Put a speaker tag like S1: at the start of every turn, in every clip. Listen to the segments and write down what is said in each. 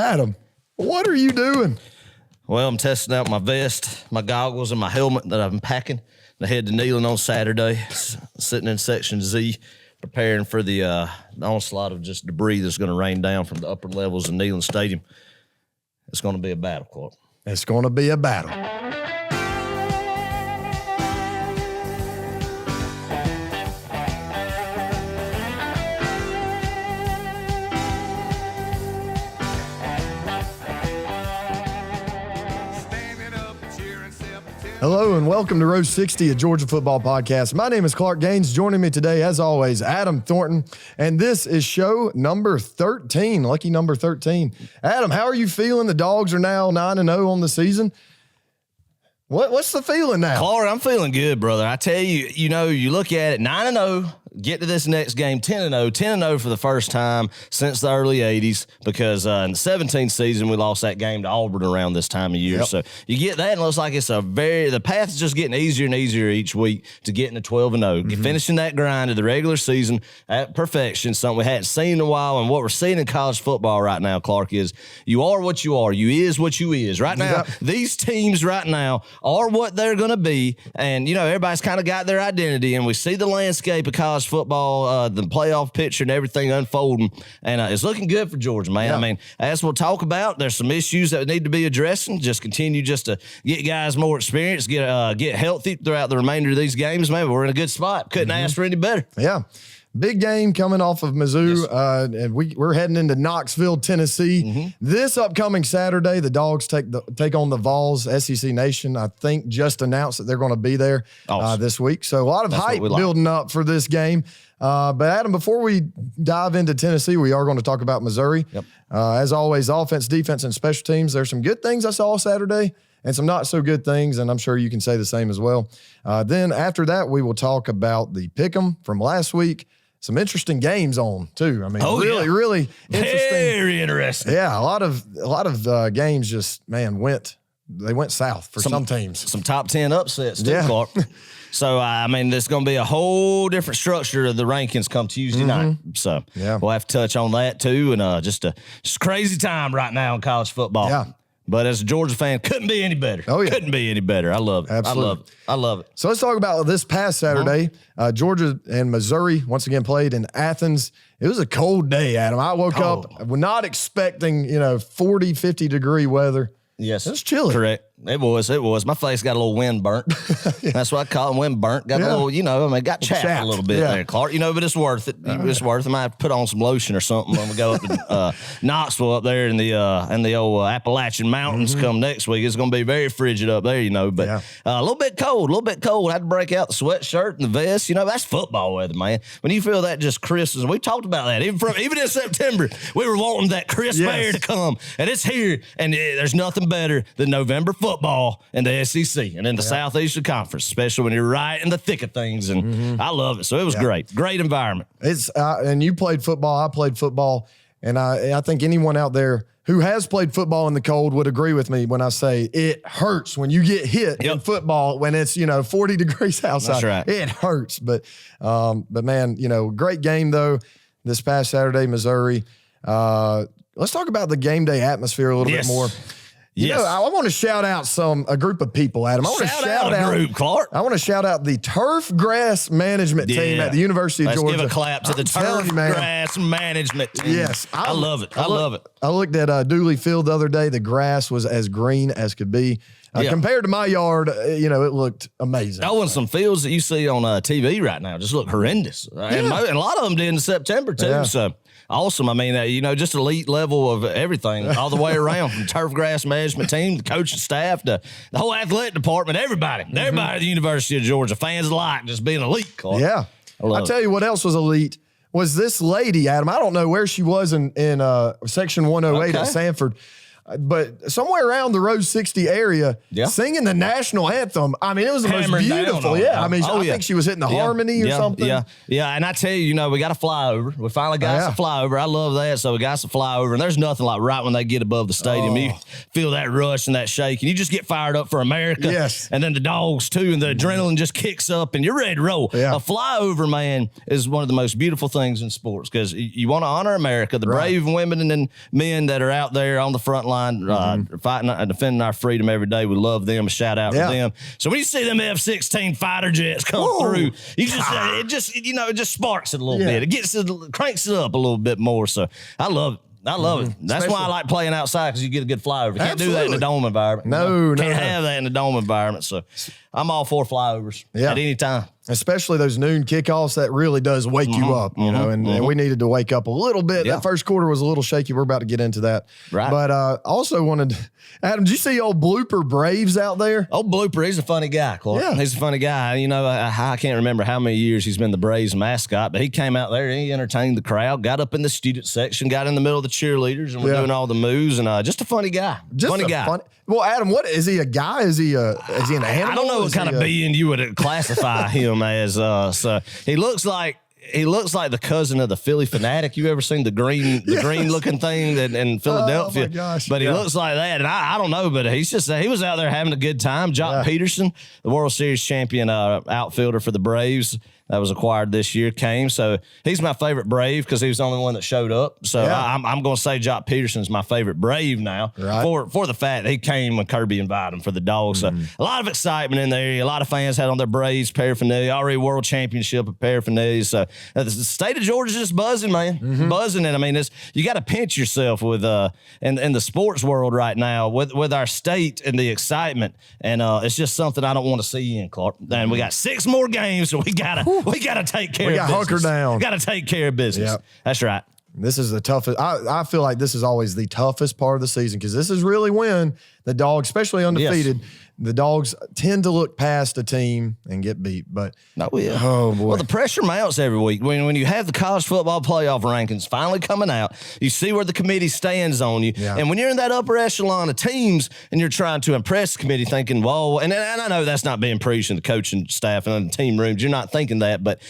S1: Adam, what are you doing?
S2: Well, I'm testing out my vest, my goggles, and my helmet that I've been packing. I head to Neyland on Saturday, sitting in Section Z, preparing for the onslaught of just debris that's going to rain down from the upper levels of Neyland Stadium. It's going to be a battle, Clark.
S1: It's going to be a battle. Hello and welcome to Row 60, a Georgia football podcast. My name is Clark Gaines. Joining me today, as always, Adam Thornton. And this is show number 13, lucky number 13. Adam, how are you feeling? The Dogs are now 9-0 on the season. What's the feeling now?
S2: Clark, I'm feeling good, brother. I tell you, you look at it, 9-0, get to this next game, 10-0, 10-0 for the first time since the early 80s because in the 17th season, we lost that game to Auburn around this time of year.
S1: Yep.
S2: So you get that, and it looks like it's the path is just getting easier and easier each week to getting to 12-0. Finishing that grind of the regular season at perfection, something we hadn't seen in a while. And what we're seeing in college football right now, Clark, is you are what you are. You is what you is. Right now, these teams right now are what they're going to be. And, everybody's kind of got their identity, and we see the landscape of college football, the playoff picture and everything unfolding, and it's looking good for Georgia, man.
S1: Yeah.
S2: I mean, as we'll talk about, there's some issues that need to be addressed, and just continue just to get guys more experience, get healthy throughout the remainder of these games, man. We're in a good spot. Couldn't ask for any better.
S1: Yeah. Big game coming off of Mizzou, and we're heading into Knoxville, Tennessee. This upcoming Saturday, the Dogs take on the Vols. SEC Nation, I think, just announced that they're going to be there this week. So a lot of hype building up for this game. But Adam, before we dive into Tennessee, we are going to talk about Missouri.
S2: Yep.
S1: As always, offense, defense, and special teams. There's some good things I saw Saturday and some not so good things, and I'm sure you can say the same as well. Then after that, we will talk about the pick'em from last week. Some interesting games on too. I mean, really interesting.
S2: Very interesting.
S1: Yeah, a lot of games just went south for some teams.
S2: Some top 10 upsets too,
S1: Yeah.
S2: Clark. So there's going to be a whole different structure of the rankings come Tuesday night. So we'll have to touch on that too, and just crazy time right now in college football.
S1: Yeah.
S2: But as a Georgia fan, couldn't be any better.
S1: Oh, yeah.
S2: Couldn't be any better. I love it.
S1: Absolutely.
S2: I love it.
S1: So let's talk about this past Saturday. Georgia and Missouri once again played in Athens. It was a cold day, Adam. I woke up not expecting, 40, 50-degree weather.
S2: Yes.
S1: It was chilly.
S2: Correct. It was. My face got a little wind burnt. That's what I call it, wind burnt. Got a little, got chapped a little bit there, Clark. But it's worth it. It's worth it. I might have to put on some lotion or something when we go up to Knoxville up there in the old Appalachian Mountains come next week. It's going to be very frigid up there, but a little bit cold. I had to break out the sweatshirt and the vest. That's football weather, man. When you feel that just crisp, and we talked about that. Even in September, we were wanting that crisp air to come, and it's here, and there's nothing better than November football in the SEC and in the Southeastern Conference, especially when you're right in the thick of things. And I love it. So it was great environment.
S1: It's and you played football. I played football, and I think anyone out there who has played football in the cold would agree with me when I say it hurts when you get hit in football when it's 40 degrees outside.
S2: That's right.
S1: It hurts, but man, great game though this past Saturday, Missouri. Let's talk about the game day atmosphere a little bit more. I want to shout out a group of people, Adam. I want to shout out a group,
S2: Clark.
S1: I want to shout out the turf grass management team at the University of Georgia.
S2: Let's give a clap to the turf grass management team.
S1: Yes.
S2: I love it. I love it.
S1: I looked at Dooley Field the other day. The grass was as green as could be. Compared to my yard, it looked amazing.
S2: Oh, and some fields that you see on TV right now just look horrendous. And a lot of them did in September, too. Yeah. So awesome. I mean, just elite level of everything all the way around, from turf grass management team, the coaching staff, to the whole athletic department, everybody at the University of Georgia, fans alike, just being elite, Clark.
S1: Yeah. I'll tell you what else was elite was this lady, Adam. I don't know where she was in Section 108 at Sanford. but somewhere around the Road 60 area, singing the national anthem. I mean, it was the most beautiful. Yeah, I mean, I think she was hitting the harmony or something.
S2: Yeah. And I tell you, we got a flyover. We finally got some flyover. I love that. So we got some flyover, and there's nothing like right when they get above the stadium, you feel that rush and that shake, and you just get fired up for America.
S1: Yes.
S2: And then the Dogs too, and the adrenaline just kicks up, and you're ready to roll.
S1: Yeah.
S2: A flyover, man, is one of the most beautiful things in sports because you want to honor America, the brave women and men that are out there on the front line fighting and defending our freedom every day. We love them. A shout out to them. So when you see them F-16 fighter jets come through, you just it just sparks it a little bit. It cranks it up a little bit more. So I love it. I love it. That's why I like playing outside because you get a good flyover. You can't do that in a dome environment.
S1: No.
S2: Can't have that in a dome environment. So I'm all for flyovers at any time.
S1: Especially those noon kickoffs, that really does wake you up, and we needed to wake up a little bit. That first quarter was a little shaky. We're about to get into that.
S2: Right.
S1: But also wanted, Adam, did you see old Blooper Braves out there?
S2: Old Blooper, he's a funny guy, Clark.
S1: Yeah.
S2: He's a funny guy. I can't remember how many years he's been the Braves mascot, but he came out there and he entertained the crowd, got up in the student section, got in the middle of the cheerleaders, and we're doing all the moves, and just a funny guy. Funny guy.
S1: Well, Adam, what is he? A guy? Is he an animal?
S2: I don't know what kind of being you would classify him as. So he looks like the cousin of the Philly Fanatic. You ever seen the green looking thing in Philadelphia?
S1: Oh my gosh.
S2: But he looks like that, and I don't know, but he was out there having a good time. Jock Peterson, the World Series champion outfielder for the Braves, that was acquired this year, came. So he's my favorite Brave because he was the only one that showed up. So I'm going to say Jock Peterson's my favorite Brave now for the fact that he came when Kirby invited him for the Dogs. So a lot of excitement in there. A lot of fans had on their Braves paraphernalia, already World Championship of paraphernalia. So the state of Georgia's just buzzing, man. Buzzing. And I mean, you got to pinch yourself with in the sports world right now with our state and the excitement. And it's just something I don't want to see in, Clark. And we got 6 more games, so we got to take care of business. We got hunker down. Got to take care of business. Yep. That's right.
S1: This is the toughest. I feel like this is always the toughest part of the season because this is really when the Dogs, especially undefeated, the Dogs tend to look past a team and get beat. But oh boy,
S2: well, the pressure mounts every week when you have the college football playoff rankings finally coming out. You see where the committee stands on you, and when you're in that upper echelon of teams and you're trying to impress the committee, thinking, "Whoa!" And I know that's not being preached in the coaching staff and in the team rooms. You're not thinking that, but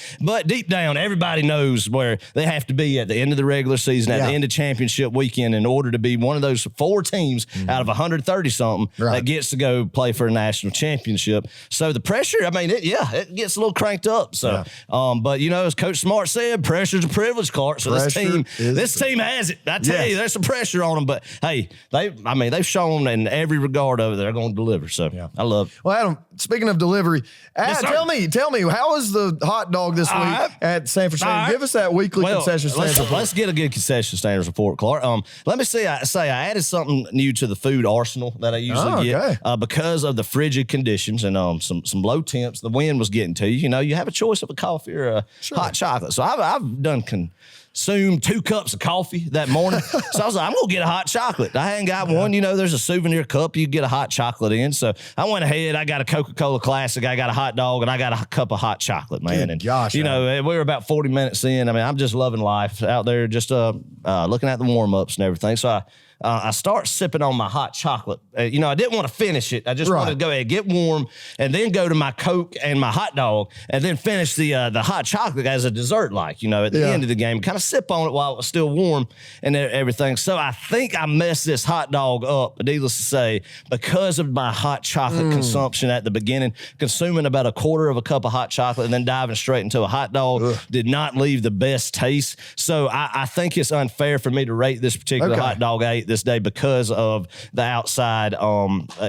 S2: deep down, everybody knows where they have to be at the end of the regular season, at the end of championship weekend, in order to be one of those 4 teams out of 130 something that gets to go play for a national championship. So the pressure, I mean, it gets a little cranked up. So, but as Coach Smart said, pressure's a privilege, Clark. So this team has it. I tell you, there's some pressure on them. But hey, they've shown in every regard of it they're going to deliver. So I love it.
S1: Well, Adam, speaking of delivery, tell me, how was the hot dog this week at Sanford Stadium? Give us that weekly concession standards report.
S2: Let's get a good concession standards report, Clark. Let me say I added something new to the food arsenal that I usually get because of the frigid conditions and some low temps. The wind was getting to you. You have a choice of a coffee or a hot chocolate. So I've done consumed 2 cups of coffee that morning. So I was like, I'm going to get a hot chocolate. I hadn't got one. There's a souvenir cup you get a hot chocolate in. So I went ahead. I got a Coca-Cola Classic. I got a hot dog, and I got a cup of hot chocolate, man.
S1: Good
S2: and,
S1: gosh,
S2: we were about 40 minutes in. I mean, I'm just loving life out there, just looking at the warm-ups and everything. So I start sipping on my hot chocolate. I didn't want to finish it. I just wanted to go ahead, get warm, and then go to my Coke and my hot dog, and then finish the hot chocolate as a dessert, at the end of the game. Kind of sip on it while it was still warm and everything. So I think I messed this hot dog up, needless to say, because of my hot chocolate consumption at the beginning, consuming about a quarter of a cup of hot chocolate and then diving straight into a hot dog did not leave the best taste. So I think it's unfair for me to rate this particular hot dog I ate this day because of the outside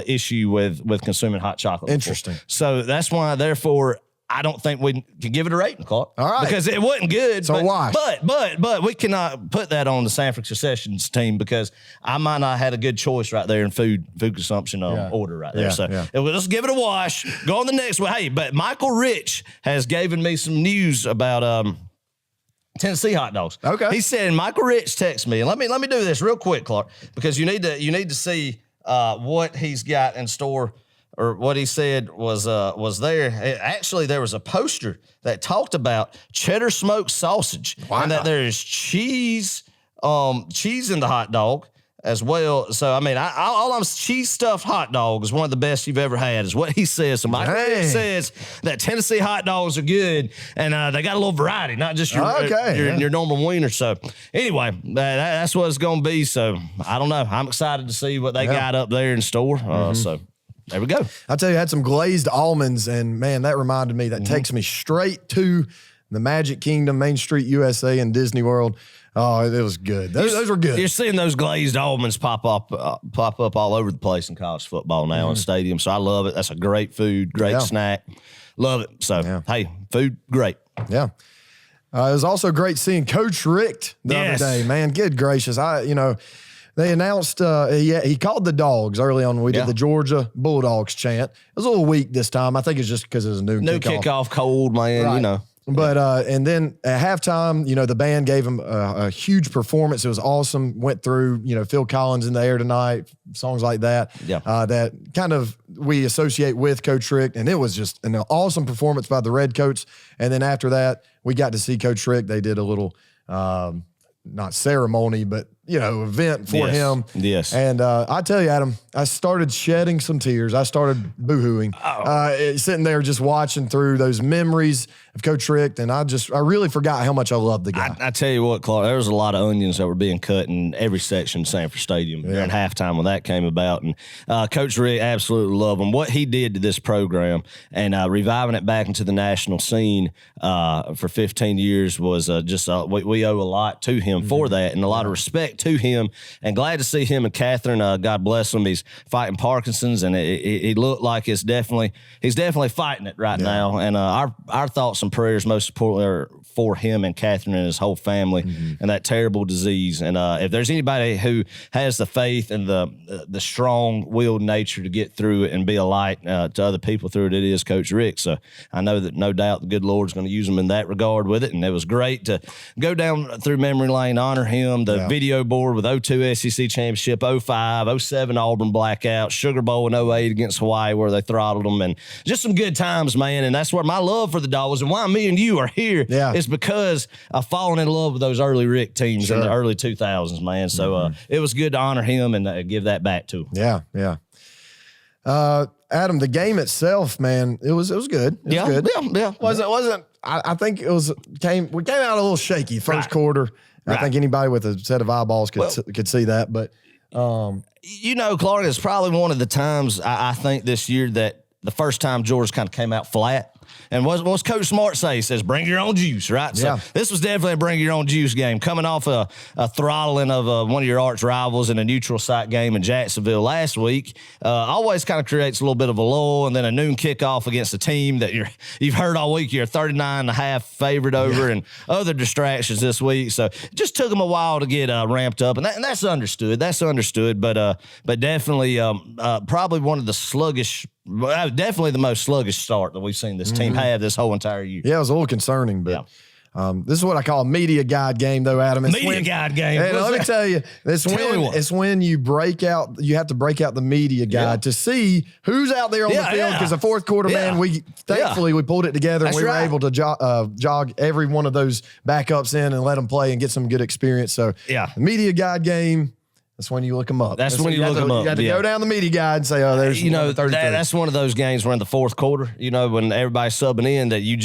S2: issue with consuming hot chocolate.
S1: Interesting.
S2: So that's why, therefore, I don't think we can give it a rating, Clark.
S1: All right.
S2: Because it wasn't good.
S1: So why?
S2: But we cannot put that on the Sanford Concessions team because I might not have had a good choice right there in food consumption order right there. Let's give it a wash. Go on the next one. Hey, but Michael Rich has given me some news about Tennessee hot dogs. Okay. He said, Michael Rich texted me, and let me do this real quick, Clark, because you need to see what he's got in store, or what he said was there. Actually, there was a poster that talked about cheddar smoked sausage, and that there is cheese in the hot dog. as well. So, I mean, all I'm cheese stuffed hot dog is one of the best you've ever had, is what he says. So, Michael Richt says that Tennessee hot dogs are good, and they got a little variety, not just your normal wiener. So, anyway, that's what it's going to be. So, I don't know. I'm excited to see what they got up there in store. So, there we go.
S1: I'll tell you, I had some glazed almonds, and, man, that reminded me. That takes me straight to the Magic Kingdom, Main Street, USA, and Disney World. Oh, it was good. Those were good.
S2: You're seeing those glazed almonds pop up all over the place in college football now in stadiums. So I love it. That's a great food, great snack. Love it. So, hey, food, great.
S1: Yeah. It was also great seeing Coach Richt the other day. Man, good gracious. They announced he called the Dogs early on when we did the Georgia Bulldogs chant. It was a little weak this time. I think it's just because it was a new
S2: kickoff, cold, man,
S1: right. But and then at halftime, the band gave him a huge performance. It was awesome. Went through, Phil Collins in the Air Tonight, songs like that. Yeah. That kind of we associate with Coach Richt, and it was just an awesome performance by the Redcoats. And then after that, we got to see Coach Richt. They did a little not ceremony, but event for him.
S2: Yes.
S1: And I tell you, Adam, I started shedding some tears. I started boo-hooing, sitting there just watching through those memories of Coach Richt, and I really forgot how much I loved the guy.
S2: I tell you what, Clark, there was a lot of onions that were being cut in every section of Sanford Stadium during halftime when that came about, and Coach Richt, absolutely love him. What he did to this program and reviving it back into the national scene for 15 years was we owe a lot to him for that, and a lot of respect to him, and glad to see him and Catherine. God bless him. He's fighting Parkinson's, and he looked like he's definitely fighting it right now. And our thoughts and prayers, most importantly, are for him and Catherine and his whole family and that terrible disease. And if there's anybody who has the faith and the strong-willed nature to get through it and be a light to other people through it, it is Coach Richt. So I know that no doubt the good Lord's going to use him in that regard with it. And it was great to go down through memory lane, honor him, the video board with 02 SEC Championship, 05, 07 Auburn blackout, Sugar Bowl in 08 against Hawaii where they throttled them, and just some good times, man. And that's where my love for the Dogs and why me and you are here is because I've fallen in love with those early Richt teams in the early 2000s, man. So it was good to honor him and give that back to him.
S1: Yeah. Adam, the game itself, man, it was good. It was good.
S2: Yeah.
S1: Wasn't I think we came out a little shaky first quarter. I think anybody with a set of eyeballs could see that. But
S2: Clark, it's probably one of the times I think this year that the first time Georgia kind of came out flat. And what's Coach Smart say? He says, bring your own juice, right? So this was definitely a bring your own juice game. Coming off a throttling of one of your arch rivals in a neutral site game in Jacksonville last week, always kind of creates a little bit of a lull, and then a noon kickoff against a team that you've heard all week you're 39.5 favorite over, and other distractions this week. So it just took them a while to get ramped up, and that's understood. But definitely probably one of the sluggish. Definitely the most sluggish start that we've seen this team have this whole entire year.
S1: Yeah, it was a little concerning, but this is what I call a media guide game, though, Adam.
S2: It's guide game.
S1: Hey, let me tell you, it's when you have to break out the media guide to see who's out there on the field, because the fourth quarter, man, thankfully we pulled it together and we were able to jog every one of those backups in and let them play and get some good experience. So, the media guide game. That's when you look them up.
S2: That's when you look them up.
S1: You got to go down the media guide and say, there's 33.
S2: That's one of those games where in the fourth quarter, when everybody's subbing in, that you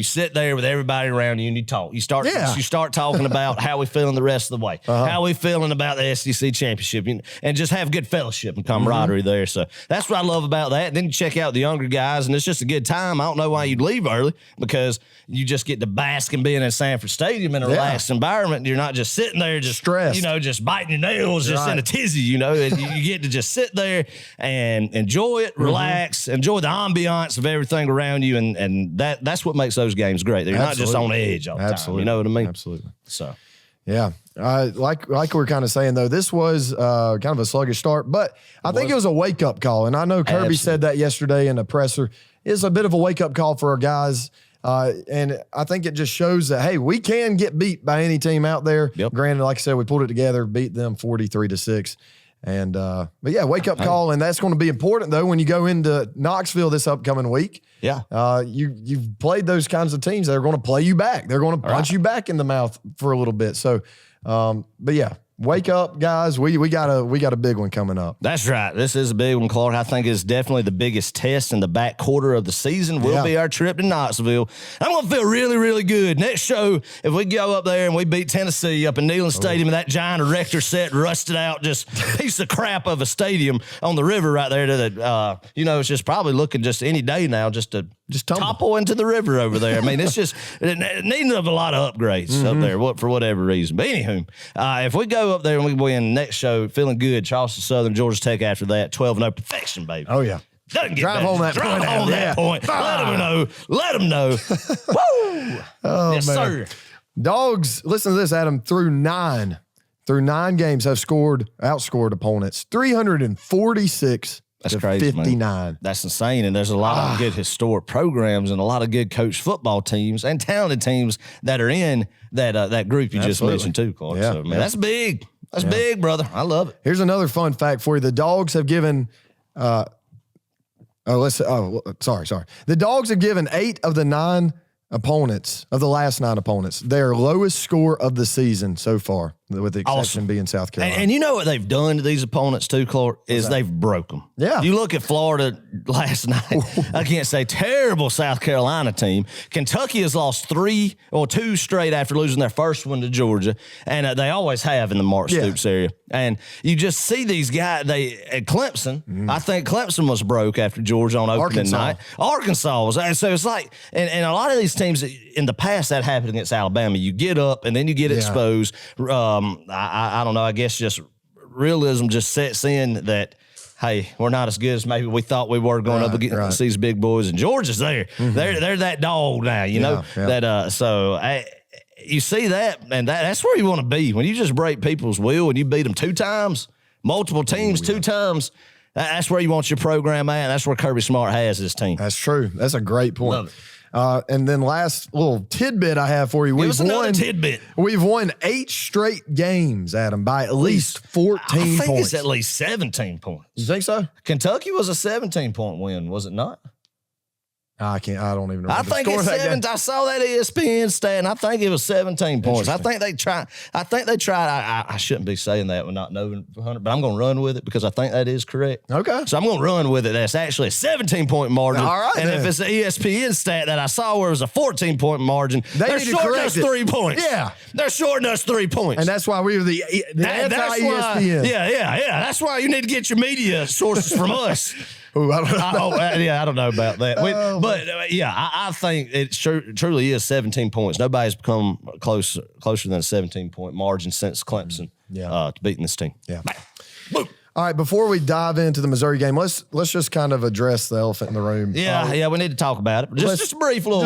S2: sit there with everybody around you and you talk. You start talking about how we feeling the rest of the way, how we feeling about the SEC championship, and just have good fellowship and camaraderie there. So that's what I love about that. And then you check out the younger guys, and it's just a good time. I don't know why you'd leave early, because you just get to bask in being in Sanford Stadium in a relaxed environment. You're not just sitting there just stressed, just biting your nails, just in a tizzy, you get to just sit there and enjoy it, relax, enjoy the ambiance of everything around you, and that's what makes those games great. They're not just on edge all the time. You know what I mean?
S1: Absolutely.
S2: So,
S1: like we're kind of saying, though, this was kind of a sluggish start, but I think it was a wake-up call, and I know Kirby said that yesterday in the presser. It's a bit of a wake-up call for our guys. And I think it just shows that, hey, we can get beat by any team out there. Granted, like I said, we pulled it together, beat them 43-6. And, but wake up call. And that's going to be important, though, when you go into Knoxville this upcoming week. You've played those kinds of teams that are going to play you back. They're going to punch you back in the mouth for a little bit. So, wake up, guys. We got a big one coming up.
S2: That's right. This is a big one, Clark. I think it's definitely the biggest test in the back quarter of the season. Will be our trip to Knoxville. I'm going to feel really, really good. Next show, if we go up there and we beat Tennessee up in Neyland Stadium, and that giant erector set, rusted out, just piece of crap of a stadium on the river right there, that it's just probably looking just any day now just to topple into the river over there. I mean, it's just needing of a lot of upgrades up there for whatever reason. But anywho, if we go up there and we win next show, feeling good, Charleston Southern, Georgia Tech after that, 12-0 perfection, baby.
S1: Oh, yeah.
S2: Doesn't get
S1: Drive home that
S2: Drive
S1: point.
S2: home that point. Let them know. Woo!
S1: Oh,
S2: yes,
S1: man.
S2: sir.
S1: Dogs, listen to this, Adam, through nine games have outscored opponents 346
S2: That's
S1: to
S2: crazy,
S1: 59.
S2: Man. That's insane. And there's a lot of good historic programs and a lot of good coach football teams and talented teams that are in that group you just mentioned too, Clark.
S1: Yeah.
S2: So, man, that's big. That's big, brother. I love it.
S1: Here's another fun fact for you. The Dogs have given sorry. The Dogs have given 8 of the 9 opponents, of the last 9 opponents, their lowest score of the season so far, with the exception being South Carolina.
S2: And you know what they've done to these opponents too, Clark, is they've broke them.
S1: Yeah.
S2: You look at Florida last night against a terrible South Carolina team. Kentucky has lost 2 straight after losing their first one to Georgia, and they always have in the Mark Stoops area. And you just see these guys, at Clemson, I think Clemson was broke after Georgia on opening night. Arkansas was. And so it's like, and a lot of these teams in the past that happened against Alabama, you get up and then you get exposed. I don't know, I guess just realism just sets in that, hey, we're not as good as maybe we thought we were going up against these big boys. And Georgia's there. They're that dog now, you know. That you see that, and that's where you want to be. When you just break people's will and you beat them 2 times, multiple teams 2 times, that's where you want your program at. That's where Kirby Smart has his team.
S1: That's true. That's a great point. And then last little tidbit I have for you.
S2: We've
S1: won 8 straight games, Adam, by at least 14 points.
S2: I think it's at least 17 points.
S1: You think so?
S2: Kentucky was a 17-point win, was it not?
S1: I don't even remember.
S2: I think it's 7. I saw that ESPN stat, and I think it was 17 points. I think they tried. I shouldn't be saying that when not knowing 100, but I'm going to run with it because I think that is correct.
S1: Okay.
S2: So I'm going to run with it. That's actually a 17-point margin.
S1: All right.
S2: And if it's an ESPN stat that I saw where it was a 14-point margin, they're shorting us 3 points.
S1: Yeah.
S2: They're shorting us 3 points.
S1: And that's why we were the anti-ESPN.
S2: Yeah. That's why you need to get your media sources from us.
S1: Ooh, I don't know.
S2: I don't know about that. I think it truly is 17 points. Nobody's become closer than a 17-point margin since Clemson beating this team.
S1: Yeah. Boom. All right, before we dive into the Missouri game, let's just kind of address the elephant in the room.
S2: Yeah, we need to talk about it. Just a brief little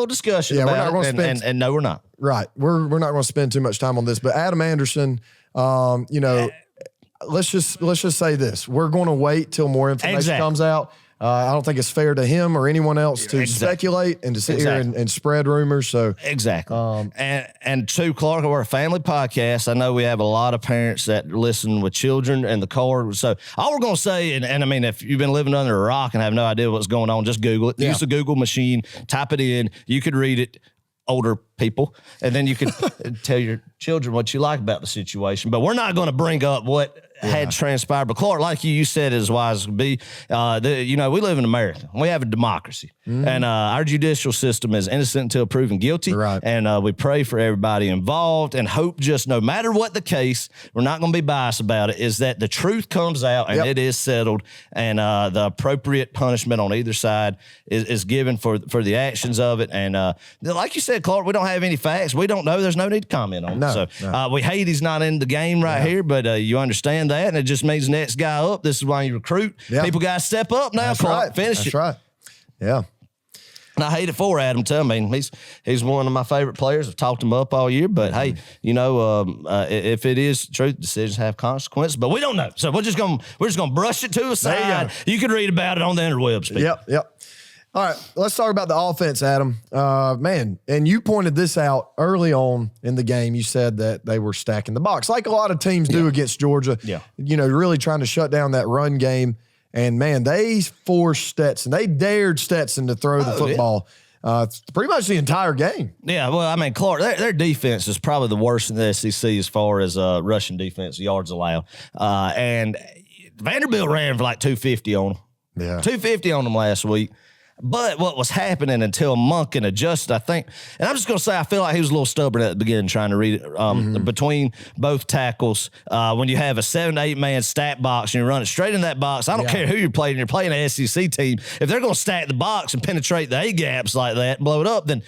S2: discussion.
S1: Yeah, we're not going to spend.
S2: And no, we're not.
S1: Right, we're not going to spend too much time on this. But Adam Anderson, let's just say this: we're going to wait till more information comes out. I don't think it's fair to him or anyone else to speculate and to sit here and spread rumors. So
S2: and to Clark, we're a family podcast. I know we have a lot of parents that listen with children in the car. So all we're going to say, and I mean, if you've been living under a rock and have no idea what's going on, just Google it. Use the Google machine, type it in. You could read it. Older people, and then you can tell your children what you like about the situation. But we're not going to bring up what had transpired. But Clark, like you said, as wise as be. We live in America. We have a democracy, and our judicial system is innocent until proven guilty.
S1: Right.
S2: And we pray for everybody involved, and hope just no matter what the case, we're not going to be biased about it. Is that the truth comes out and it is settled, and the appropriate punishment on either side is given for the actions of it. And like you said, Clark, we don't have any facts. We don't know. There's no need to comment on it. So we hate he's not in the game here, but you understand that, and it just means next guy up. This is why you recruit. People got to step up now.
S1: That's
S2: Clark,
S1: right.
S2: finish it.
S1: That's right. Yeah.
S2: And I hate it for Adam too. I mean, he's one of my favorite players. I've talked him up all year, but hey, if it is true, decisions have consequences. But we don't know, so we're just gonna brush it to the side. You can read about it on the interwebs.
S1: Yep. All right, let's talk about the offense, Adam. Man, and you pointed this out early on in the game. You said that they were stacking the box like a lot of teams do against Georgia. Yeah, really trying to shut down that run game. And man, they forced Stetson. They dared Stetson to throw the football. pretty much the entire game.
S2: Yeah, well, I mean, Clark, their defense is probably the worst in the SEC as far as rushing defense, yards allowed. And Vanderbilt ran for like 250 on them.
S1: Yeah.
S2: 250 on them last week. But what was happening until Monken adjusted, I think, and I'm just going to say I feel like he was a little stubborn at the beginning trying to read it between both tackles. When you have a 7 to 8 man stack box and you run it straight in that box, I don't care who you're playing. You're playing an SEC team. If they're going to stack the box and penetrate the A-gaps like that and blow it up, then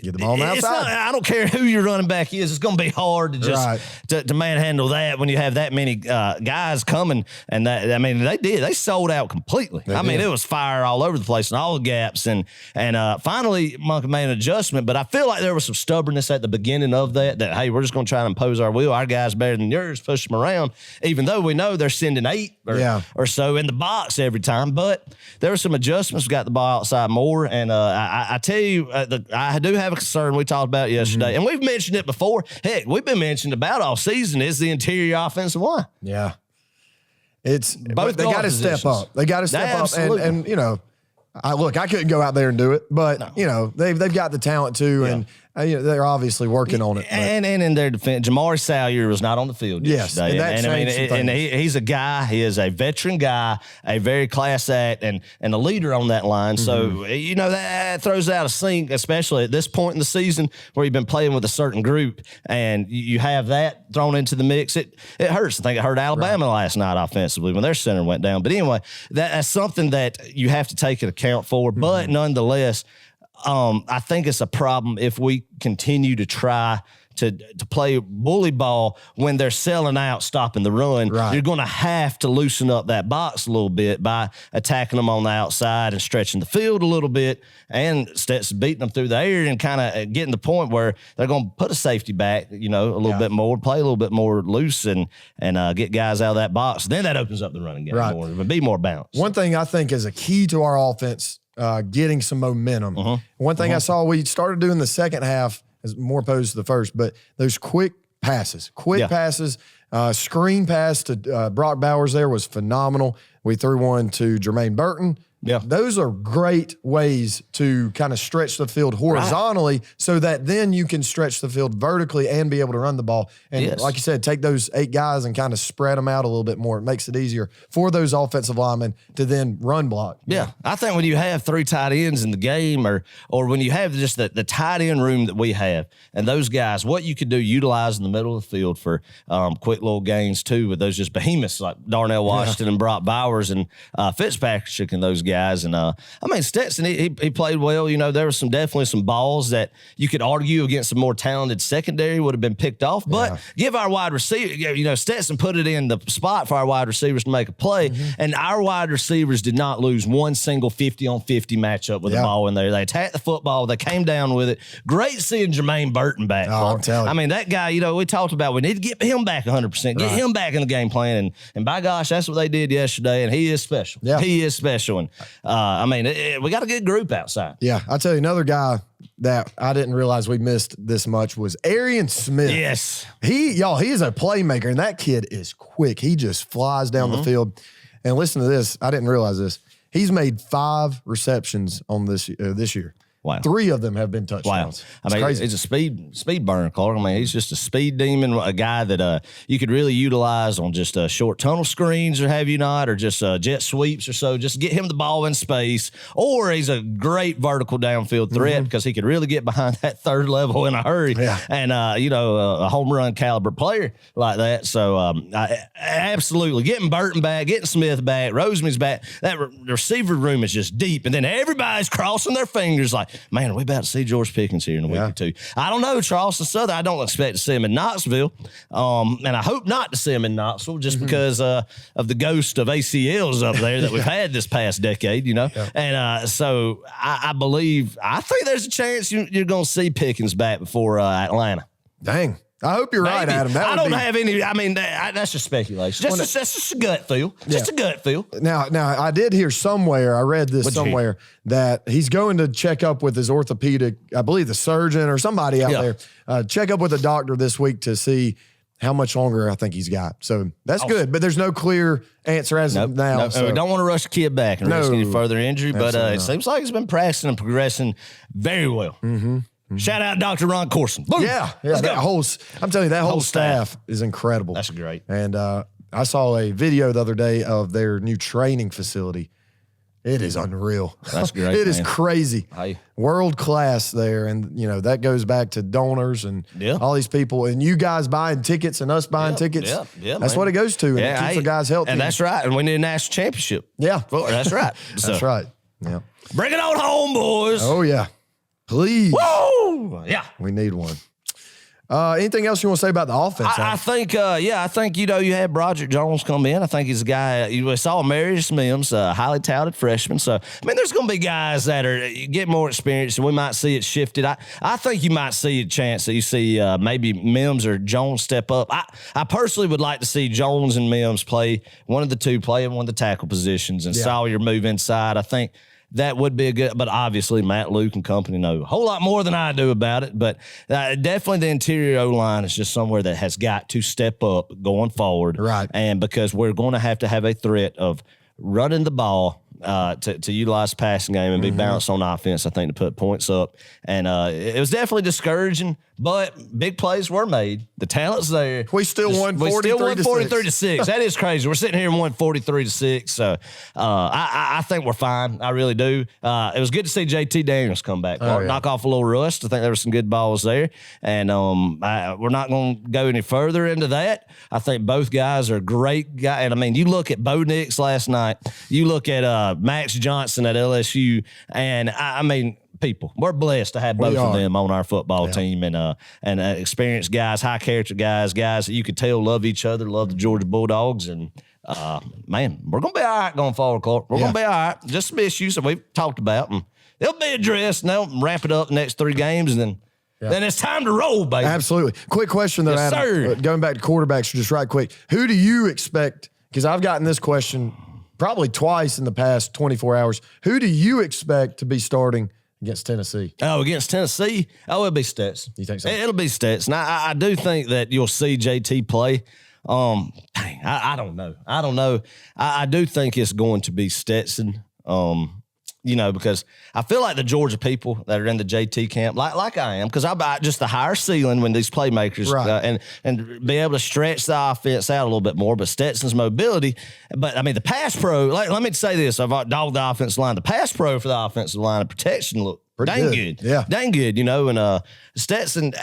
S1: get the ball on the outside.
S2: I don't care who your running back is. It's going to be hard to just to manhandle that when you have that many guys coming. And that, I mean, they sold out completely. I mean, it was fire all over the place and all the gaps. And finally, Monken made an adjustment. But I feel like there was some stubbornness at the beginning of that, hey, we're just going to try to impose our will. Our guy's better than yours. Push them around, even though we know they're sending 8 or so in the box every time. But there were some adjustments. We got the ball outside more. And I tell you, I do have a concern we talked about yesterday, and we've mentioned it before. Heck, we've been mentioning about all season is the interior offensive line.
S1: Yeah. It's
S2: both.
S1: They got to step up. They got to step up. And you know, I couldn't go out there and do it, but you know, they've got the talent too, and they're obviously working on it.
S2: And in their defense, Jamari Salyer was not on the field yesterday. And he's a guy. He is a veteran guy, a very class act, and a leader on that line. So you know that throws out a sink, especially at this point in the season where you've been playing with a certain group, and you have that thrown into the mix. It hurts. I think it hurt Alabama last night offensively when their center went down. But anyway, that's something that you have to take into account for. But nonetheless, I think it's a problem if we continue to try to play bully ball when they're selling out, stopping the run. You're going to have to loosen up that box a little bit by attacking them on the outside and stretching the field a little bit, and Stetson beating them through the air and kind of getting the point where they're going to put a safety back, you know, a little bit more, play a little bit more loose and get guys out of that box. Then that opens up the running game more, and be more balanced.
S1: One thing I think is a key to our offense, getting some momentum. One thing I saw we started doing the second half is more opposed to the first, but those quick passes, screen pass to Brock Bowers there was phenomenal. We threw one to Jermaine Burton. Yeah, those are great ways to kind of stretch the field horizontally so that then you can stretch the field vertically and be able to run the ball. And like you said, take those 8 guys and kind of spread them out a little bit more. It makes it easier for those offensive linemen to then run block.
S2: Yeah, I think when you have 3 tight ends in the game or when you have just the tight end room that we have and those guys, what you could do, utilize in the middle of the field for quick little gains too with those just behemoths like Darnell Washington and Brock Bowers and Fitzpatrick and those guys. And I mean, Stetson, he played well. You know, there was definitely some balls that you could argue against a more talented secondary would have been picked off. But give our wide receiver, you know, Stetson put it in the spot for our wide receivers to make a play. And our wide receivers did not lose one single 50-on-50 matchup with the ball in there. They attacked the football. They came down with it. Great seeing Jermaine Burton back.
S1: Oh, I'm telling you.
S2: I mean, that guy, you know, we talked about we need to get him back 100%. Get him back in the game plan. And by gosh, that's what they did yesterday. And he is special. Yeah. He is special. And I mean, we got a good group outside.
S1: Yeah, I'll tell you another guy that I didn't realize we missed this much was Arian Smith.
S2: Yes.
S1: He is a playmaker, and that kid is quick. He just flies down the field. And listen to this. I didn't realize this. He's made 5 receptions on this year.
S2: Wow.
S1: 3 of them have been touchdowns.
S2: Wow. I mean, crazy. It's a speed burner, Clark. I mean, he's just a speed demon, a guy that you could really utilize on just short tunnel screens or have you not, or just jet sweeps or so. Just get him the ball in space. Or he's a great vertical downfield threat because he could really get behind that third level in a hurry. Yeah. And, you know, a home run caliber player like that. So, absolutely. Getting Burton back, getting Smith back, Roseman's back. That receiver room is just deep. And then everybody's crossing their fingers like, man, are we about to see George Pickens here in a week or two? I don't know, Charleston Southern. I don't expect to see him in Knoxville. And I hope not to see him in Knoxville just because of the ghost of ACLs up there that we've had this past decade, you know? Yeah. And so I think there's a chance you're going to see Pickens back before Atlanta.
S1: Dang. I hope you're right, Adam.
S2: I don't have any. I mean, that's just speculation. That's just a gut feel. Just a gut feel.
S1: Now, I did hear somewhere. I read this somewhere that he's going to check up with his orthopedic. I believe the surgeon or somebody out there. Check up with a doctor this week to see how much longer I think he's got. So that's good, but there's no clear answer as of now.
S2: No,
S1: so.
S2: we don't want to rush the kid back and risk any further injury, but it seems like he's been practicing and progressing very well. Shout out Dr. Ron Corson. Boom.
S1: Yeah. I'm telling you, that whole staff is incredible.
S2: That's great.
S1: And I saw a video the other day of their new training facility. It is unreal.
S2: That's great.
S1: It is crazy.
S2: Hey.
S1: World class there. And, that goes back to donors and all these people. And you guys buying tickets and us buying tickets.
S2: Yeah,
S1: that's what it goes to. And it keeps the guys healthy.
S2: And that's right. And we need a national championship.
S1: Yeah.
S2: That's right.
S1: That's right. Yeah.
S2: Bring it on home, boys.
S1: Oh, yeah. Please.
S2: Woo! Yeah.
S1: We need one. Anything else you want to say about the offense?
S2: I think, you had Broderick Jones come in. I think he's a guy, we saw Marius Mims, a highly touted freshman. So, there's going to be guys that are get more experience, and we might see it shifted. I think you might see a chance that you see maybe Mims or Jones step up. I personally would like to see Jones and Mims play one of the two, play in one of the tackle positions, and Sawyer move inside. I think that would be a good, but obviously Matt Luke and company know a whole lot more than I do about it. But definitely the interior O-line is just somewhere that has got to step up going forward.
S1: Right.
S2: And because we're going to have a threat of running the ball to utilize the passing game and be balanced on offense, I think, to put points up. And it was definitely discouraging, but big plays were made. The talent's there.
S1: We still won 43
S2: to 6. That is crazy. We're sitting here and won 43 to 6. So I think we're fine. I really do. It was good to see JT Daniels come back. Knock off a little rust. I think there were some good balls there. And we're not going to go any further into that. I think both guys are great guys. And you look at Bo Nix last night. You look at Max Johnson at LSU. And people, we're blessed to have both of them on our football team, and experienced guys, high character guys that you could tell love each other, love the Georgia Bulldogs, and we're gonna be all right going forward, Clark. We're gonna be all right. Just some issues that we've talked about, and they'll be addressed, and they'll wrap it up the next 3 games, and then it's time to roll, baby.
S1: Absolutely. Quick question though,
S2: yes,
S1: Adam. Going back to quarterbacks, just right quick. Who do you expect? Because I've gotten this question probably twice in the past 24 hours. Who do you expect to be starting against Tennessee?
S2: Oh, against Tennessee? Oh, it'll be Stetson.
S1: You think so?
S2: It'll be Stetson. I do think that you'll see JT play. I don't know. I do think it's going to be Stetson. Because I feel like the Georgia people that are in the JT camp, like I am, because I just the higher ceiling when these playmakers and be able to stretch the offense out a little bit more. But Stetson's mobility, but the pass pro. Let me say this: I've dogged the offensive line. The pass pro for the offensive line of protection look dang good.
S1: Yeah,
S2: dang good. And Stetson,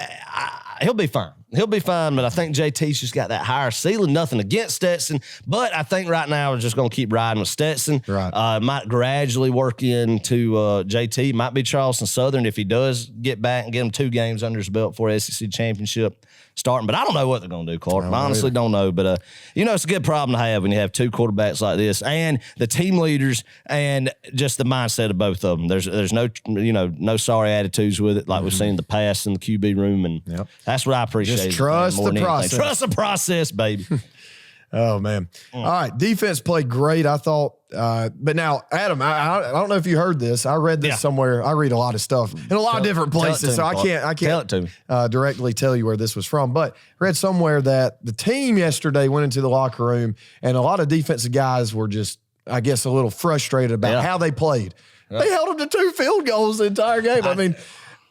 S2: he'll be fine. He'll be fine, but I think JT's just got that higher ceiling. Nothing against Stetson, but I think right now we're just going to keep riding with Stetson.
S1: Right.
S2: Might gradually work into JT. Might be Charleston Southern if he does get back and get him 2 games under his belt for SEC championship starting. But I don't know what they're going to do, Clark. I honestly don't know. But, it's a good problem to have when you have 2 quarterbacks like this and the team leaders and just the mindset of both of them. There's no, no sorry attitudes with it like we've seen in the past in the QB room. And that's what I appreciate.
S1: Just trust the process.
S2: Trust the process, baby.
S1: Oh, man. All right. Defense played great, I thought. But now, Adam, I don't know if you heard this. I read this somewhere. I read a lot of stuff in a lot of different places, so I can't
S2: tell it to me.
S1: Directly tell you where this was from. But I read somewhere that the team yesterday went into the locker room, and a lot of defensive guys were just, I guess, a little frustrated about how they played. They held them to 2 field goals the entire game.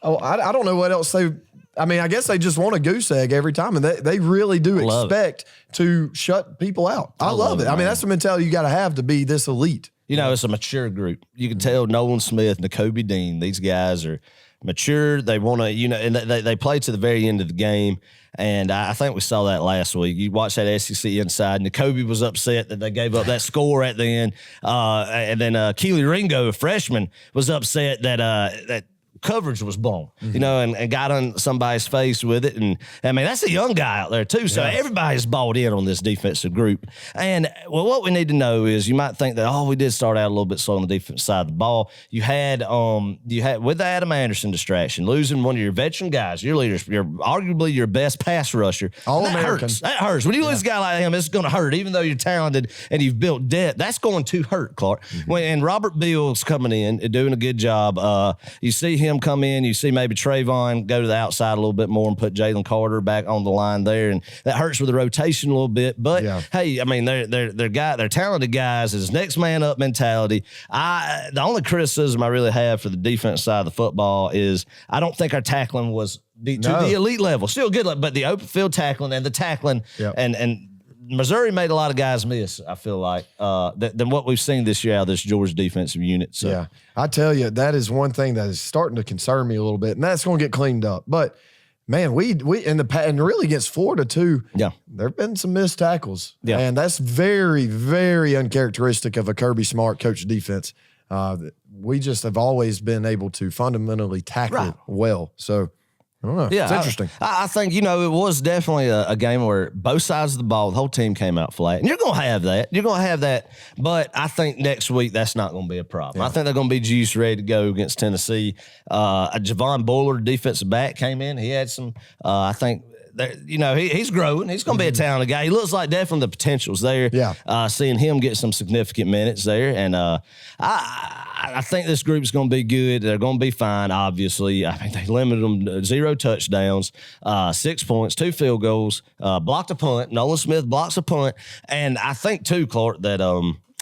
S1: I don't know what else they – I guess they just want a goose egg every time, and they really do expect to shut people out. I love it. That's the mentality you got to have to be this elite.
S2: It's a mature group. You can tell Nolan Smith, N'Kobe Dean, these guys are mature. They want to, and they play to the very end of the game. And I think we saw that last week. You watched that SEC inside. N'Kobe was upset that they gave up that score at the end. And then Keely Ringo, a freshman, was upset that coverage was blown, and got on somebody's face with it. And that's a young guy out there too. So everybody's bought in on this defensive group. And what we need to know is, you might think that, we did start out a little bit slow on the defense side of the ball. You had with the Adam Anderson distraction, losing one of your veteran guys, your leaders, arguably your best pass rusher.
S1: All-American.
S2: That hurts. When you lose a guy like him, it's going to hurt. Even though you're talented and you've built depth, that's going to hurt, Clark. And Robert Bill's coming in and doing a good job. You see him him come in. You see maybe Trayvon go to the outside a little bit more and put Jalen Carter back on the line there, and that hurts with the rotation a little bit. But hey, I mean, they're talented guys. It's next man up mentality. The only criticism I really have for the defense side of the football is I don't think our tackling was to the elite level. Still good, but the open field tackling and the tackling and Missouri made a lot of guys miss, I feel like, than what we've seen this year out of this Georgia defensive unit. So.
S1: Yeah, I tell you, that is one thing that is starting to concern me a little bit, and that's going to get cleaned up. But, man, we and really against Florida, too, there have been some missed tackles. Yeah. And that's very, very uncharacteristic of a Kirby Smart coach defense. We just have always been able to fundamentally tackle well. So, I don't know. Yeah, it's interesting.
S2: I think, it was definitely a game where both sides of the ball, the whole team came out flat. And you're going to have that. You're going to have that. But I think next week that's not going to be a problem. I think they're going to be juiced, ready to go against Tennessee. Javon Bullard, defensive back, came in. He had some, I think, he's growing. He's going to be a talented guy. He looks like definitely the potential's there. Yeah. Seeing him get some significant minutes there. And I think this group's going to be good. They're going to be fine, obviously. I mean, they limited them to 0 touchdowns, 6 points, 2 field goals, blocked a punt. Nolan Smith blocks a punt. And I think, too, Clark, that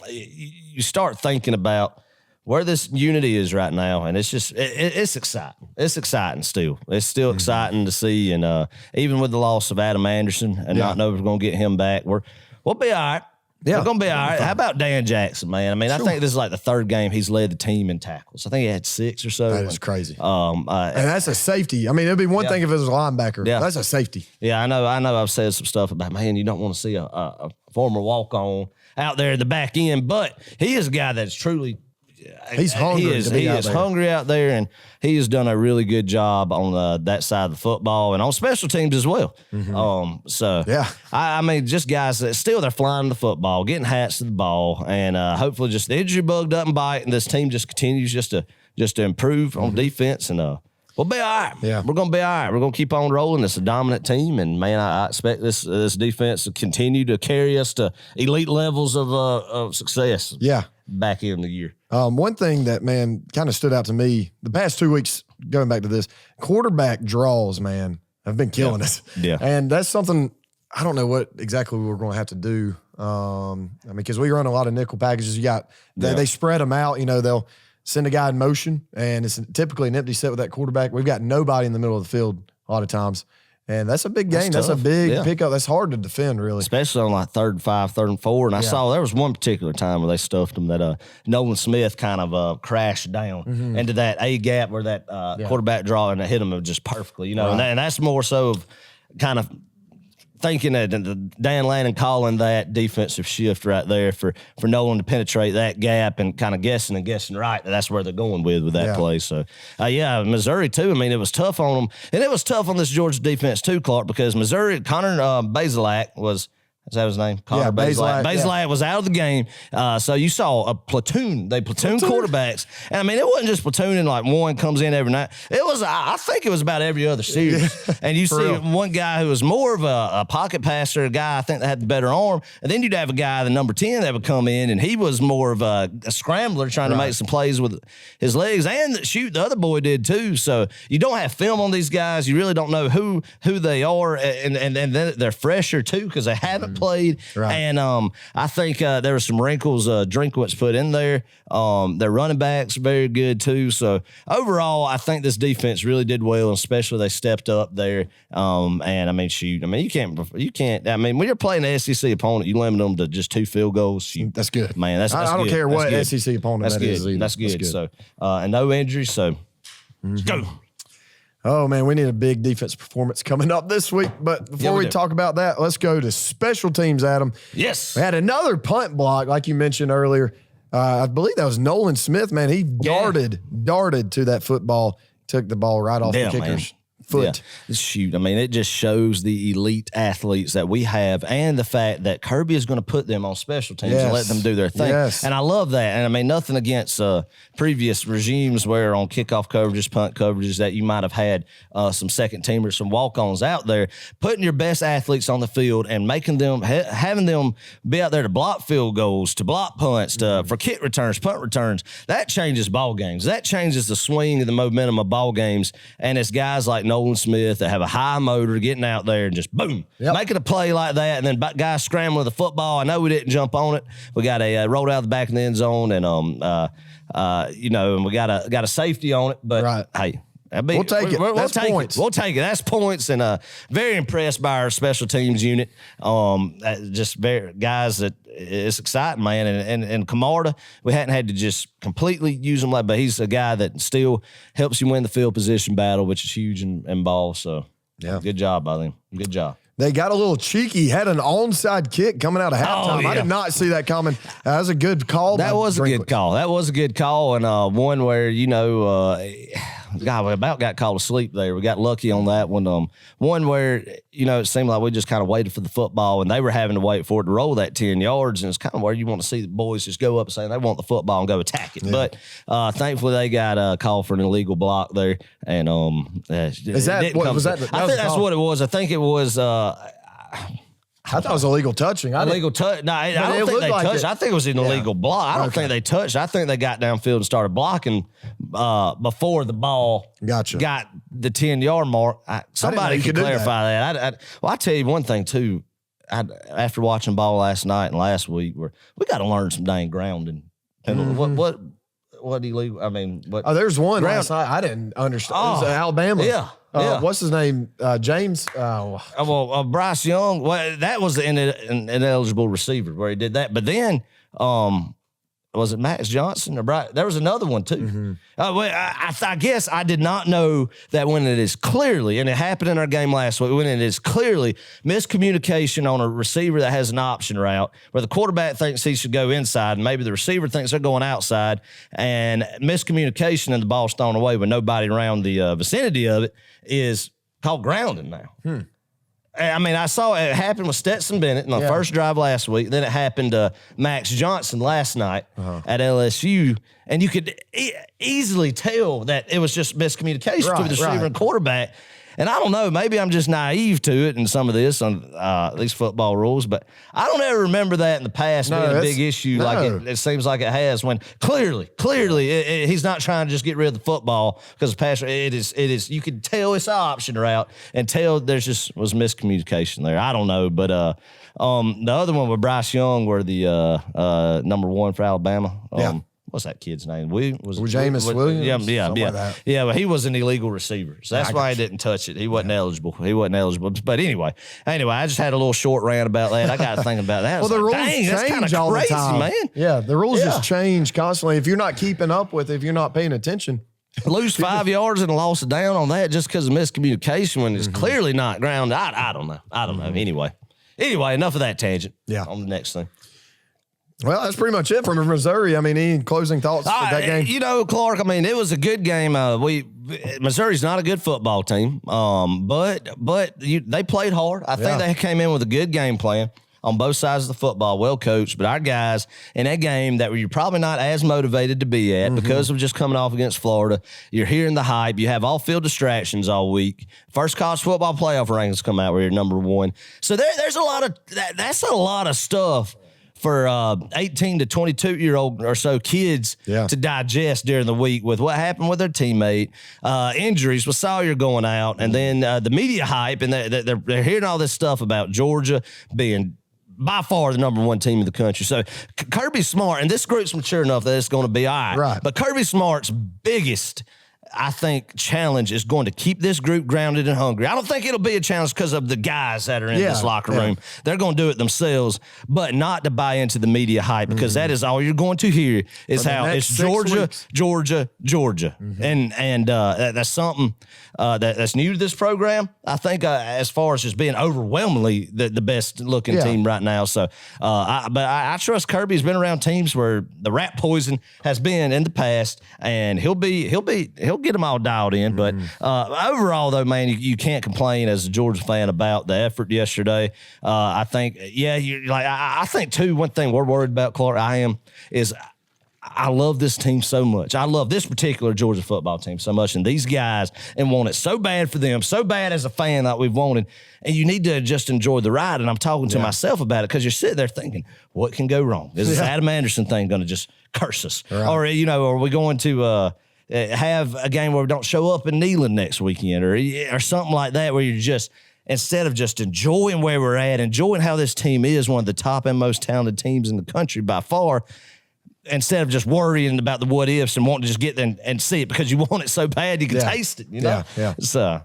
S2: you start thinking about where this unity is right now, and it's just it's exciting. It's exciting still. It's still exciting to see, and even with the loss of Adam Anderson and not know if we're going to get him back, we'll be all right. Yeah, we're going to be all right. How about Dan Jackson, man? I mean, I think this is like the third game he's led the team in tackles. I think he had 6 or so.
S1: That is crazy. And that's a safety. I mean, it'd be one thing if it was a linebacker. Yeah. That's a safety.
S2: Yeah, I know. I've said some stuff about, man, you don't want to see a former walk-on out there in the back end, but he is a guy that's truly –
S1: he's hungry.
S2: He is hungry out there, and he has done a really good job on that side of the football and on special teams as well. I mean, just guys that still they're flying the football, getting hats to the ball, and hopefully just the injury bug doesn't bite, and this team just continues just to improve on defense, and we'll be all right. Yeah, we're gonna be all right. We're gonna keep on rolling. It's a dominant team, and man, I expect this defense to continue to carry us to elite levels of success.
S1: Yeah.
S2: Back in the year.
S1: One thing that, man, kind of stood out to me the past 2 weeks, going back to this, quarterback draws, man, have been killing us. Yeah. And that's something, I don't know what exactly we're going to have to do. I mean, because we run a lot of nickel packages. They spread them out. They'll send a guy in motion, and it's typically an empty set with that quarterback. We've got nobody in the middle of the field a lot of times. And that's a big game. That's a big pickup. That's hard to defend, really.
S2: Especially on like 3rd and 5, 3rd and 4. And I saw there was one particular time where they stuffed him that Nolan Smith kind of crashed down into that A gap where that quarterback draw, and it hit him just perfectly, and that's more so of kind of thinking that Dan Lannon calling that defensive shift right there for Nolan to penetrate that gap and kind of guessing right that's where they're going with that play. So, Missouri too. I mean, it was tough on them, and it was tough on this Georgia defense too, Clark, because Missouri, Connor Bazelak was. Is that his name? Connor Bazelak was out of the game. So you saw a platoon. They platoon quarterbacks. And, I mean, it wasn't just platooning like one comes in every night. It was, I think it was about every other series. And you see one guy who was more of a pocket passer, a guy I think that had the better arm. And then you'd have a guy, the number 10, that would come in, and he was more of a scrambler trying to make some plays with his legs. And the other boy did too. So you don't have film on these guys. You really don't know who they are. And then they're fresher too because they haven't played. And I think there were some wrinkles Drinkwitz put in there. Their running backs very good too. So overall, I think this defense really did well, and especially they stepped up there. And I mean, you can't. I mean, when you're playing an SEC opponent, you limit them to just 2 field goals.
S1: That's good,
S2: man. That's
S1: I don't
S2: good.
S1: care what
S2: good.
S1: SEC opponent
S2: that's
S1: that
S2: good.
S1: is. Either.
S2: That's good. So and no injuries. So let's go.
S1: Oh, man, we need a big defense performance coming up this week. But before we talk about that, let's go to special teams, Adam.
S2: Yes.
S1: We had another punt block, like you mentioned earlier. I believe that was Nolan Smith, man. He darted to that football, took the ball right off the kickers. foot.
S2: Yeah. Shoot, I mean, it just shows the elite athletes that we have and the fact that Kirby is going to put them on special teams and let them do their thing. And I love that. And I mean, nothing against previous regimes where on kickoff coverages, punt coverages, that you might have had some second teamers, some walk-ons out there, putting your best athletes on the field and making them, having them be out there to block field goals, to block punts, for kick returns, punt returns. That changes ball games. That changes the swing and the momentum of ball games. And it's guys like Nolan Smith that have a high motor getting out there and just boom, making a play like that. And then guys scrambling the football. I know we didn't jump on it. We got a rolled out of the back of the end zone, and and we got a safety on it. But hey,
S1: we'll take it.
S2: We'll take points. We'll take it. That's points, and very impressed by our special teams unit. Just very guys that it's exciting, man. And Camarda, we hadn't had to just completely use him but he's a guy that still helps you win the field position battle, which is huge in ball. So good job by them. Good job.
S1: They got a little cheeky, had an onside kick coming out of halftime. I did not see that coming. That was a good call.
S2: That was a good call. And one where, God, we about got called asleep there. We got lucky on that one. One where, it seemed like we just kind of waited for the football, and they were having to wait for it to roll that 10 yards. And it's kind of where you want to see the boys just go up and say they want the football and go attack it. Yeah. But thankfully, they got a call for an illegal block there. And
S1: is that what was that?
S2: I think that's what it was. I think it was.
S1: I thought it was illegal touching.
S2: Illegal touch. No, I don't think they touched. I think it was an illegal block. I don't think they touched. I think they got downfield and started blocking before the ball got the 10-yard mark. Somebody can clarify that. I'll tell you one thing, too. After watching ball last night and last week, we got to learn some dang grounding. What illegal? I mean, what?
S1: There's one last night. I didn't understand. It was Alabama.
S2: Yeah.
S1: What's his name? James?
S2: Bryce Young. Well, that was an ineligible receiver where he did that. But then, was it Max Johnson or Bryce? There was another one too. I guess I did not know that when it is clearly, and it happened in our game last week, when it is clearly miscommunication on a receiver that has an option route where the quarterback thinks he should go inside and maybe the receiver thinks they're going outside, and miscommunication and the ball's thrown away with nobody around the vicinity of it is called grounding now. I mean, I saw it happen with Stetson Bennett in the first drive last week. Then it happened to Max Johnson last night at LSU. And you could easily tell that it was just miscommunication between the receiver and quarterback. And I don't know, maybe I'm just naive to it in some of this on these football rules, but I don't ever remember that in the past being a big issue like it seems like it has, when clearly he's not trying to just get rid of the football because the pass. It is you could tell it's an option route and tell there's just was miscommunication there. I don't know, but the other one with Bryce Young were the number one for Alabama. What's that kid's name?
S1: Jameis Williams?
S2: Yeah, but he was an illegal receiver. So that's why he didn't touch it. He wasn't eligible. But anyway, I just had a little short rant about that. I got to think about that.
S1: Well, the rules change all the time.
S2: Man.
S1: Yeah, the rules just change constantly. If you're not keeping up with it, if you're not paying attention.
S2: Lose 5 yards and a loss of down on that just because of miscommunication when it's clearly not grounded. I don't know. Anyway, enough of that tangent. Yeah. On the next thing.
S1: Well, that's pretty much it from Missouri. I mean, any closing thoughts for that game?
S2: Clark, I mean, it was a good game. Missouri's not a good football team, but they played hard. I think they came in with a good game plan on both sides of the football, well coached. But our guys in that game that you're probably not as motivated to be at because of just coming off against Florida. You're hearing the hype. You have all-field distractions all week. First college football playoff rankings come out where you're number one. So there's a lot of that's a lot of stuff for 18 to 22-year-old or so kids to digest during the week with what happened with their teammate, injuries with Sawyer going out, and then the media hype, and they're hearing all this stuff about Georgia being by far the number one team in the country. So Kirby Smart, and this group's mature enough that it's going to be all right. But Kirby Smart's biggest, I think, challenge is going to keep this group grounded and hungry. I don't think it'll be a challenge because of the guys that are in this locker room. They're going to do it themselves, but not to buy into the media hype because that is all you're going to hear is how it's Georgia. And that's something that's new to this program. I think as far as just being overwhelmingly the best looking team right now. So, I trust Kirby's been around teams where the rat poison has been in the past, and he'll be get them all dialed in. But overall, though, man, you can't complain as a Georgia fan about the effort yesterday. I think, I think, too, one thing we're worried about, Clark, I love this team so much. I love this particular Georgia football team so much, and these guys, and want it so bad for them, so bad as a fan that we've wanted, and you need to just enjoy the ride. And I'm talking to myself about it because you're sitting there thinking, what can go wrong? Is this Adam Anderson thing going to just curse us? Right. Or, are we going to have a game where we don't show up in Neyland next weekend or something like that, where you're just – instead of just enjoying where we're at, enjoying how this team is one of the top and most talented teams in the country by far, instead of just worrying about the what ifs and wanting to just get there and see it because you want it so bad you can taste it, Yeah. So,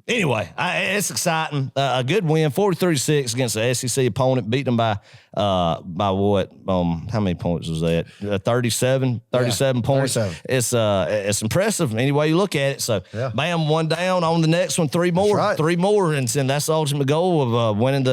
S2: anyway, it's exciting. A good win, 43-6 against the SEC opponent, beat them by what? How many points was that? 37 points. 37. It's impressive any way you look at it. So, bam, one down on the next one, three more, and that's the ultimate goal of winning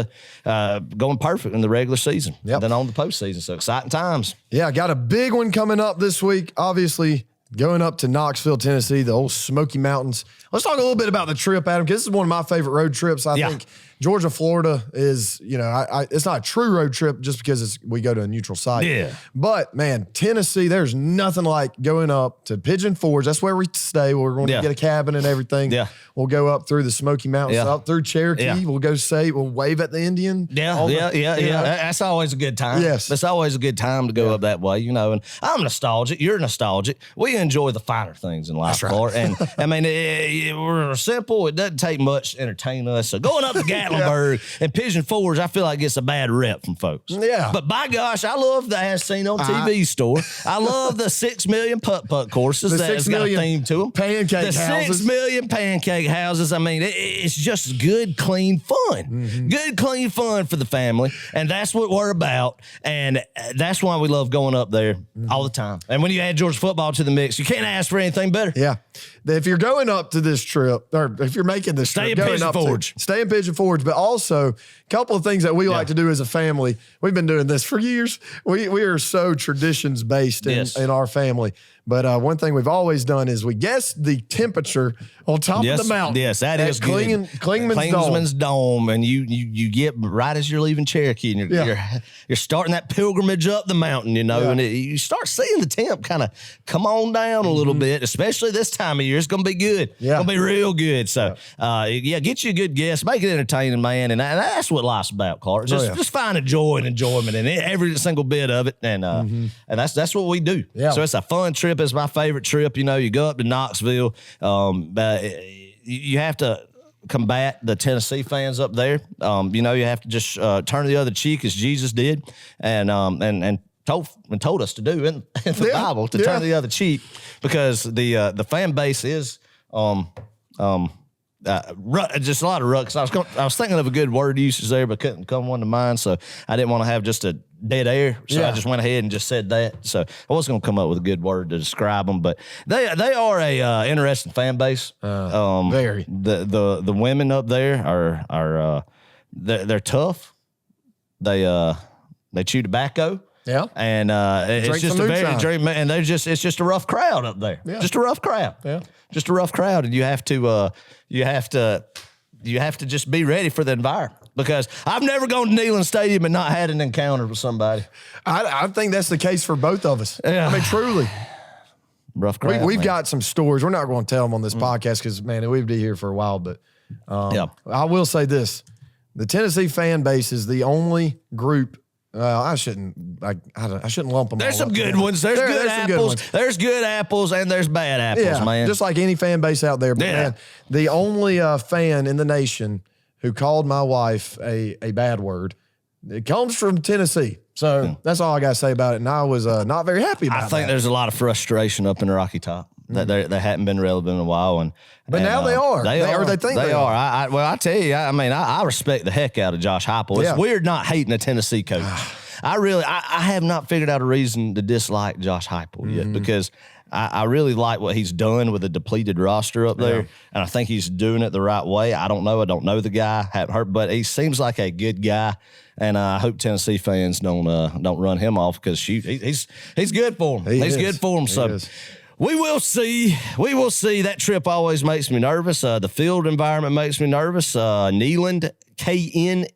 S2: going perfect in the regular season, and then on the postseason. So, exciting times.
S1: Yeah, got a big one coming up this week. Obviously, going up to Knoxville, Tennessee, the old Smoky Mountains. Let's talk a little bit about the trip, Adam, because this is one of my favorite road trips. I think Georgia, Florida is, it's not a true road trip just because we go to a neutral site.
S2: Yeah.
S1: But, man, Tennessee, there's nothing like going up to Pigeon Forge. That's where we stay. We're going to get a cabin and everything. Yeah. We'll go up through the Smoky Mountains, up through Cherokee. Yeah. We'll we'll wave at the Indian.
S2: Yeah. That's always a good time.
S1: Yes.
S2: That's always a good time to go up that way, and I'm nostalgic. You're nostalgic. We enjoy the finer things in life, Clark. And, I mean, we're simple. It doesn't take much to entertain us. So going up to Gatlinburg and Pigeon Forge, I feel like gets a bad rep from folks.
S1: Yeah.
S2: But by gosh, I love the As Seen on TV store. I love the 6 million putt-putt courses that's got a theme to them.
S1: Pancake houses.
S2: 6 million pancake houses. I mean, it's just good, clean fun. Mm-hmm. Good, clean fun for the family. And that's what we're about. And that's why we love going up there all the time. And when you add Georgia football to the mix, you can't ask for anything better.
S1: Yeah. If you're going up to this trip, or if you're making this trip,
S2: stay in Pigeon Forge.
S1: Stay in Pigeon Forge. But also, a couple of things that we like to do as a family. We've been doing this for years. We are so traditions based in our family. But one thing we've always done is we guess the temperature on top of the mountain.
S2: Yes, that is good.
S1: Clingman's
S2: Dome. And you get right as you're leaving Cherokee, and you're starting that pilgrimage up the mountain, and you start seeing the temp kind of come on down a little bit, especially this time of year. It's going to be good. Yeah. It's going to be real good. So, get you a good guess. Make it entertaining, man. And that's what life's about, Clark. Just find joy and enjoyment in every single bit of it. And that's what we do. Yeah. So it's a fun trip. It's my favorite trip. You go up to Knoxville. You have to combat the Tennessee fans up there. You have to just turn the other cheek as Jesus did, and told us to do in the Bible to turn the other cheek, because the fan base is just a lot of ruckus. I was thinking of a good word usage there, but couldn't come one to mind, so I didn't want to have just a dead air. So I just went ahead and just said that. So I wasn't going to come up with a good word to describe them, but they are a interesting fan base.
S1: Very.
S2: The women up there are they're tough. They chew tobacco. Yeah, and it's just it's just a rough crowd up there. Yeah. Just a rough crowd. Yeah, just a rough crowd, and you have to just be ready for the environment, because I've never gone to Neyland Stadium and not had an encounter with somebody.
S1: I think that's the case for both of us. Yeah. I mean, truly.
S2: Rough crowd.
S1: We've got some stories. We're not going to tell them on this podcast because, man, we'd be here for a while. But I will say this: the Tennessee fan base is the only group. I shouldn't lump them.
S2: There's some good ones. There's good apples. There's good apples and there's bad apples, man.
S1: Just like any fan base out there. But man, the only fan in the nation who called my wife a bad word, it comes from Tennessee. So that's all I got to say about it. And I was not very happy about it.
S2: I think there's a lot of frustration up in the Rocky Top. That they hadn't been relevant in a while,
S1: but now they are. They think they are.
S2: I tell you, I respect the heck out of Josh Heupel. It's weird not hating a Tennessee coach. I have not figured out a reason to dislike Josh Heupel yet, because I really like what he's done with a depleted roster up there, and I think he's doing it the right way. I don't know the guy, haven't heard, but he seems like a good guy, and I hope Tennessee fans don't run him off, because he's good for him. He's good for him. So. We will see. We will see. That trip always makes me nervous. The field environment makes me nervous. Neyland, Kneeland,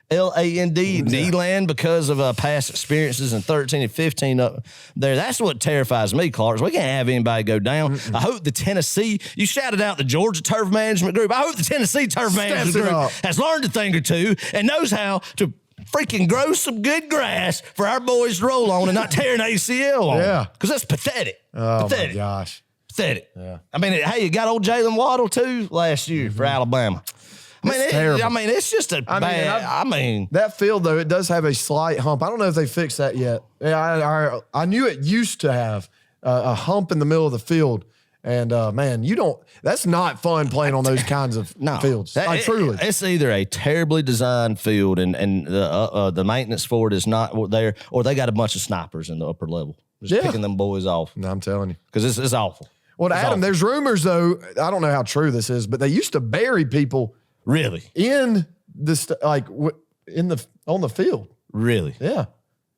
S2: Neyland, because of past experiences in 13 and 15 up there. That's what terrifies me, Clark. We can't have anybody go down. I hope the Tennessee, you shouted out the Georgia Turf Management Group. I hope the Tennessee Turf Management Group has learned a thing or two and knows how to freaking grow some good grass for our boys to roll on and not tear an ACL on.
S1: Yeah.
S2: Because that's pathetic.
S1: Oh,
S2: pathetic.
S1: my gosh.
S2: Pathetic.
S1: Yeah.
S2: I mean, hey, you got old Jalen Waddle, too, last year for Alabama. It's just a bad.
S1: That field, though, it does have a slight hump. I don't know if they fixed that yet. Yeah, I knew it used to have a hump in the middle of the field. And, man, that's not fun playing on those kinds of fields. Truly.
S2: It's either a terribly designed field and the maintenance for it is not there, or they got a bunch of snipers in the upper level. Just picking them boys off.
S1: No, I'm telling you.
S2: Because it's awful.
S1: Well, Adam, there's rumors, though, I don't know how true this is, but they used to bury people.
S2: Really?
S1: In this, on the field.
S2: Really?
S1: Yeah.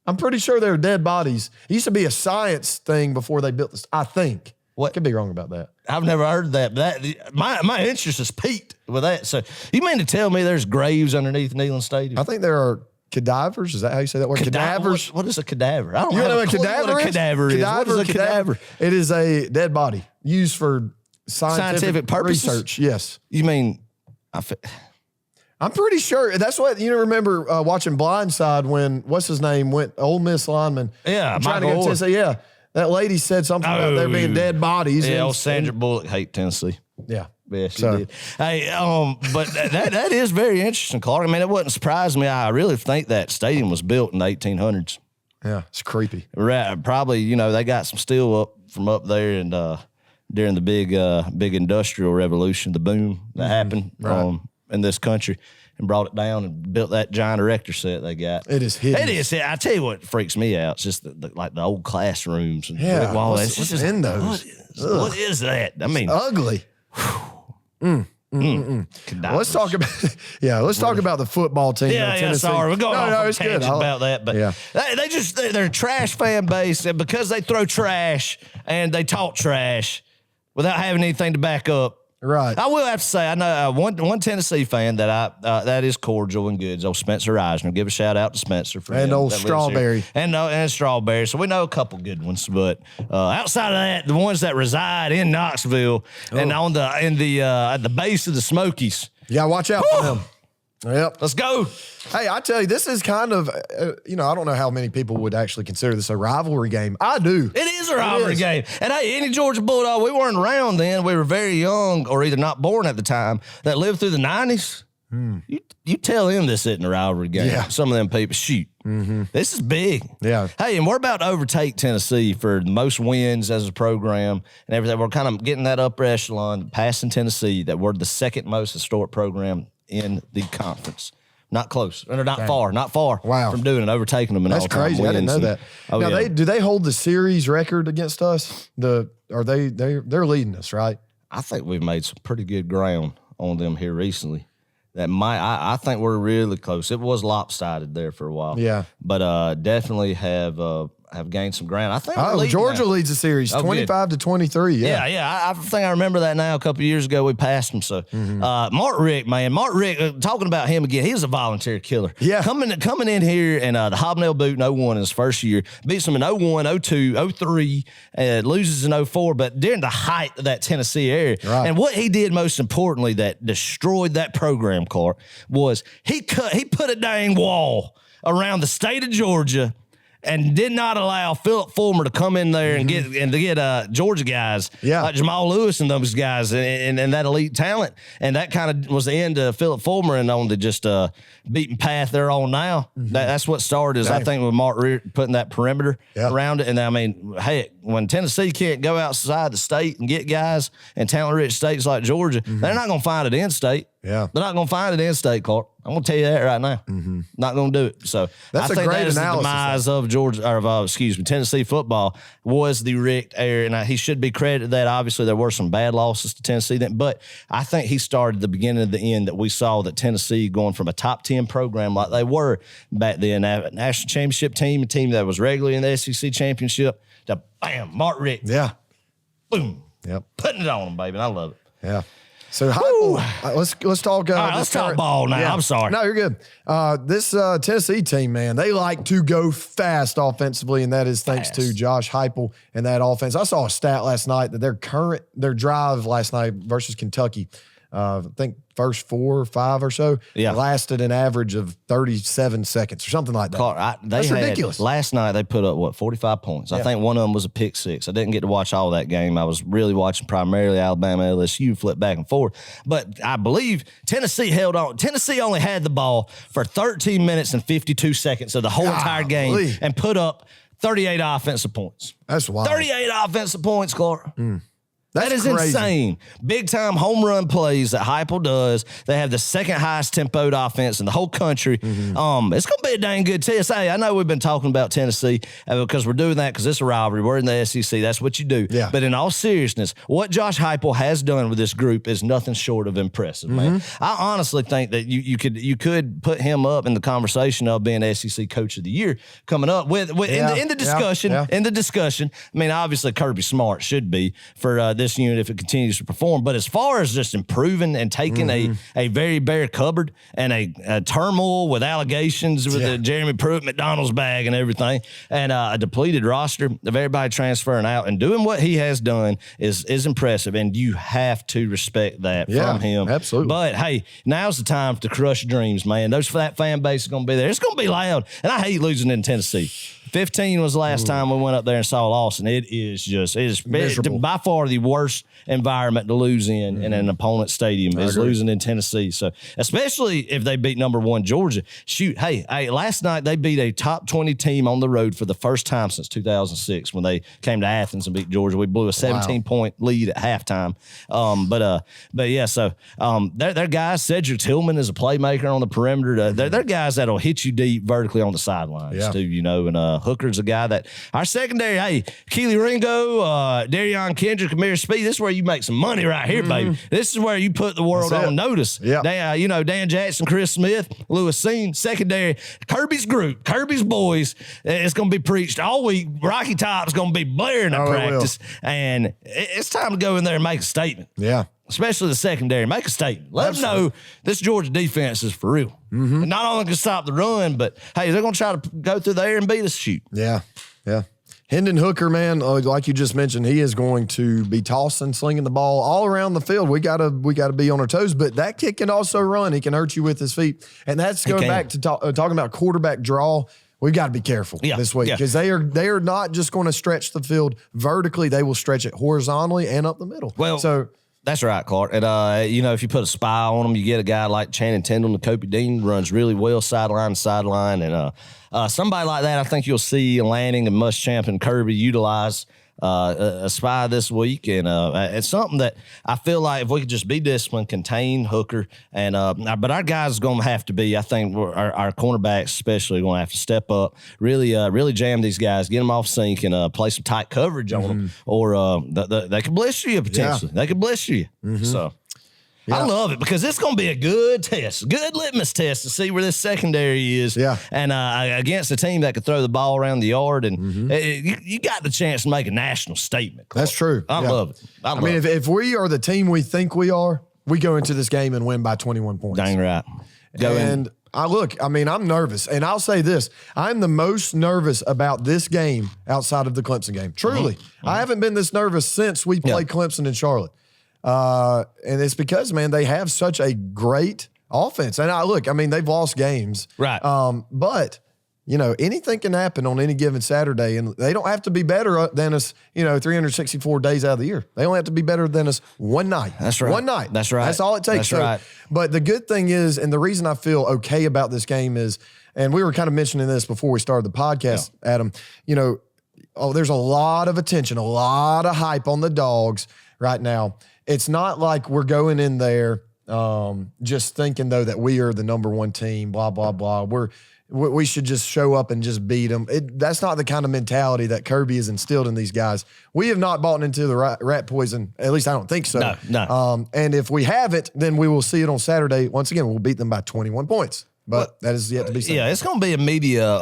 S1: I'm pretty sure they're dead bodies. It used to be a science thing before they built this, I think. What? Could be wrong about that.
S2: I've never heard that. But my interest is piqued with that. So you mean to tell me there's graves underneath Neyland Stadium?
S1: I think there are cadavers. Is that how you say that word? Cadavers?
S2: What is a cadaver? I don't
S1: know
S2: know
S1: what a cadaver is.
S2: What is a cadaver?
S1: It is a dead body used for scientific
S2: purposes?
S1: Research. Yes.
S2: You mean...
S1: I'm pretty sure that's what remember watching Blindside when what's his name went Ole Miss lineman.
S2: Yeah,
S1: trying to go to Tennessee. Yeah, that lady said something about there being dead bodies.
S2: Yeah, Sandra Bullock hate Tennessee.
S1: Yeah,
S2: she did. Hey, but that is very interesting, Clark. I mean, it wouldn't surprise me. I really think that stadium was built in the 1800s.
S1: Yeah, it's creepy.
S2: Right, probably. They got some steel up from up there and. During the big industrial revolution, the boom that happened in this country, and brought it down and built that giant erector set they got.
S1: It is hideous.
S2: It is. I tell you what freaks me out. It's just the old classrooms and
S1: brick walls.
S2: What's
S1: just in those?
S2: What is that? I mean,
S1: it's ugly. Let's talk about talk about the football team.
S2: Yeah, sorry, we're going off
S1: it's good
S2: about that, but they're a trash fan base, and because they throw trash and they talk trash without having anything to back up.
S1: Right.
S2: I will have to say, I know one Tennessee fan that is cordial and good is old Spencer Eisner. Give a shout out to Spencer for
S1: and old Strawberry
S2: and Strawberry. So we know a couple good ones, but outside of that, the ones that reside in Knoxville and at the base of the Smokies,
S1: you gotta watch out for them. Yep.
S2: Let's go.
S1: Hey, I tell you, this is kind of, I don't know how many people would actually consider this a rivalry game. I do.
S2: It is a rivalry game. And hey, any Georgia Bulldog, we weren't around then. We were very young or either not born at the time that lived through the 90s. You tell them this isn't a rivalry game.
S1: Yeah.
S2: Some of them people, shoot. This is big.
S1: Yeah.
S2: Hey, and we're about to overtake Tennessee for the most wins as a program and everything. We're kind of getting that upper echelon, passing Tennessee, that we're the second most historic program in the conference. Not close. Or not far from doing it, overtaking them in all-time wins.
S1: That's crazy. I didn't know that. Now, do they hold the series record against us? They're leading us, right?
S2: I think we've made some pretty good ground on them here recently. I think we're really close. It was lopsided there for a while.
S1: Yeah.
S2: But definitely have gained some ground. I think
S1: Georgia leads the series 25-23.
S2: Yeah. I think I remember that now. A couple of years ago, we passed him. So Mark Richt, talking about him again, he's a volunteer killer.
S1: Yeah.
S2: Coming in here and the Hobnail boot in 01 in his first year, beats them in 01, 02, 03, loses in 04, but during the height of that Tennessee area.
S1: Right.
S2: And what he did most importantly that destroyed that program, Clark, was he put a dang wall around the state of Georgia and did not allow Philip Fulmer to come in there and get Georgia guys like Jamal Lewis and those guys and that elite talent. And that kind of was the end of Philip Fulmer and on the just beaten path they're on now. That's what started is I think with Mark Richt putting that perimeter around it. And I mean, hey, when Tennessee can't go outside the state and get guys in talent-rich states like Georgia, they're not going to find it in state.
S1: Yeah.
S2: They're not going to find it in state, Clark. I'm going to tell you that right now. Not going to do it. So
S1: that's
S2: I think
S1: a great
S2: that is
S1: analysis.
S2: The demise of Georgia, or Tennessee football was the Richt era, and he should be credited that. Obviously, there were some bad losses to Tennessee then, but I think he started the beginning of the end that we saw that Tennessee going from a top 10 program like they were back then, a national championship team, a team that was regularly in the SEC championship, to bam, Mark Richt.
S1: Yeah.
S2: boom.
S1: Yep.
S2: Putting it on them, baby. I love it.
S1: Yeah. So let's talk.
S2: All right, let's talk ball now. Yeah. I'm sorry.
S1: No, you're good. This Tennessee team, man, they like to go fast offensively, and that is thanks to Josh Heupel and that offense. I saw a stat last night that their drive last night versus Kentucky, I think first 4 or 5 or so, lasted an average of 37 seconds or something like that.
S2: Clark,
S1: That's ridiculous.
S2: Last night they put up, 45 points. I think one of them was a pick 6. I didn't get to watch all that game. I was really watching primarily Alabama, LSU, flip back and forth. But I believe Tennessee held on. Tennessee only had the ball for 13 minutes and 52 seconds of the whole entire game and put up 38 offensive points.
S1: That's wild.
S2: 38 offensive points, Clark. That is
S1: crazy.
S2: insane. Big time home run plays that Heupel does. They have the second highest tempoed offense in the whole country. It's going to be a dang good test. Hey, I know we've been talking about Tennessee because we're doing that because it's a rivalry. We're in the SEC. That's what you do.
S1: Yeah.
S2: But in all seriousness, what Josh Heupel has done with this group is nothing short of impressive, man. I honestly think that you could put him up in the conversation of being SEC Coach of the Year coming up in the discussion. In the discussion, I mean, obviously Kirby Smart should be for this unit if it continues to perform. But as far as just improving and taking a very bare cupboard and a turmoil with allegations with the Jeremy Pruitt McDonald's bag and everything, and a depleted roster of everybody transferring out and doing what he has done is impressive. And you have to respect that from him.
S1: Absolutely.
S2: But hey, now's the time to crush dreams, man. That fan base is going to be there. It's going to be loud. And I hate losing in Tennessee. 15 was the last time we went up there and saw Austin. It is by far the worst environment to lose in an opponent's stadium is losing in Tennessee. So especially if they beat number 1 Georgia. Shoot, hey, last night they beat a top 20 team on the road for the first time since 2006 when they came to Athens and beat Georgia. We blew a 17-point lead at halftime. But yeah, so their guys, Cedric Tillman is a playmaker on the perimeter. They're guys that'll hit you deep vertically on the sidelines too, you know, and Hooker's a guy that our secondary, hey, Keely Ringo, Darion Kendrick, Amir Speed, this is where you make some money right here, baby. This is where you put the world on notice.
S1: Yeah.
S2: Dan Jackson, Chris Smith, Lewis Seen, secondary, Kirby's group, Kirby's boys. It's going to be preached all week. Rocky Top's going to be blaring at practice. And it's time to go in there and make a statement.
S1: Yeah.
S2: Especially the secondary. Make a statement. Let them know this Georgia defense is for real. And not only can stop the run, but, hey, they're going to try to go through there and beat us. Shoot.
S1: Yeah, yeah. Hendon Hooker, man, like you just mentioned, he is going to be tossing, slinging the ball all around the field. We gotta be on our toes, but that kid can also run. He can hurt you with his feet. And that's going back to talking about quarterback draw. We've got to be careful this week because they are not just going to stretch the field vertically. They will stretch it horizontally and up the middle.
S2: Well, so that's right, Clark. And, you know, if you put a spy on them, you get a guy like Channing Tindall and Kobe Dean runs really well sideline to sideline. And somebody like that, I think you'll see Lanning and Muschamp and Kirby utilize a spy this week. And it's something that I feel like if we could just be disciplined, contain Hooker, and but our guys are going to have to be, I think our cornerbacks especially are going to have to step up, really jam these guys, get them off sync, and play some tight coverage on them, or they could blister you potentially. They could blister you. So I love it because it's going to be a good test, good litmus test to see where this secondary is. Yeah. And against a team that could throw the ball around the yard, and you got the chance to make a national statement, Clark.
S1: That's true.
S2: I love it. I
S1: mean, if we are the team we think we are, we go into this game and win by 21 points.
S2: Dang right.
S1: I'm nervous. And I'll say this. I'm the most nervous about this game outside of the Clemson game. Truly. I haven't been this nervous since we played Clemson in Charlotte. And it's because, man, they have such a great offense. And they've lost games.
S2: Right.
S1: But, you know, anything can happen on any given Saturday. And they don't have to be better than us, 364 days out of the year. They only have to be better than us one night.
S2: That's right.
S1: One night.
S2: That's right.
S1: That's all it takes.
S2: That's right.
S1: But the good thing is, and the reason I feel okay about this game is, and we were kind of mentioning this before we started the podcast, Adam, there's a lot of attention, a lot of hype on the Dogs right now. It's not like we're going in there just thinking, though, that we are the number one team, blah, blah, blah. We should just show up and just beat them. That's not the kind of mentality that Kirby has instilled in these guys. We have not bought into the rat poison. At least I don't think so.
S2: No.
S1: And if we haven't, then we will see it on Saturday. Once again, we'll beat them by 21 points. but that is yet to be seen.
S2: Yeah, it's going to be a media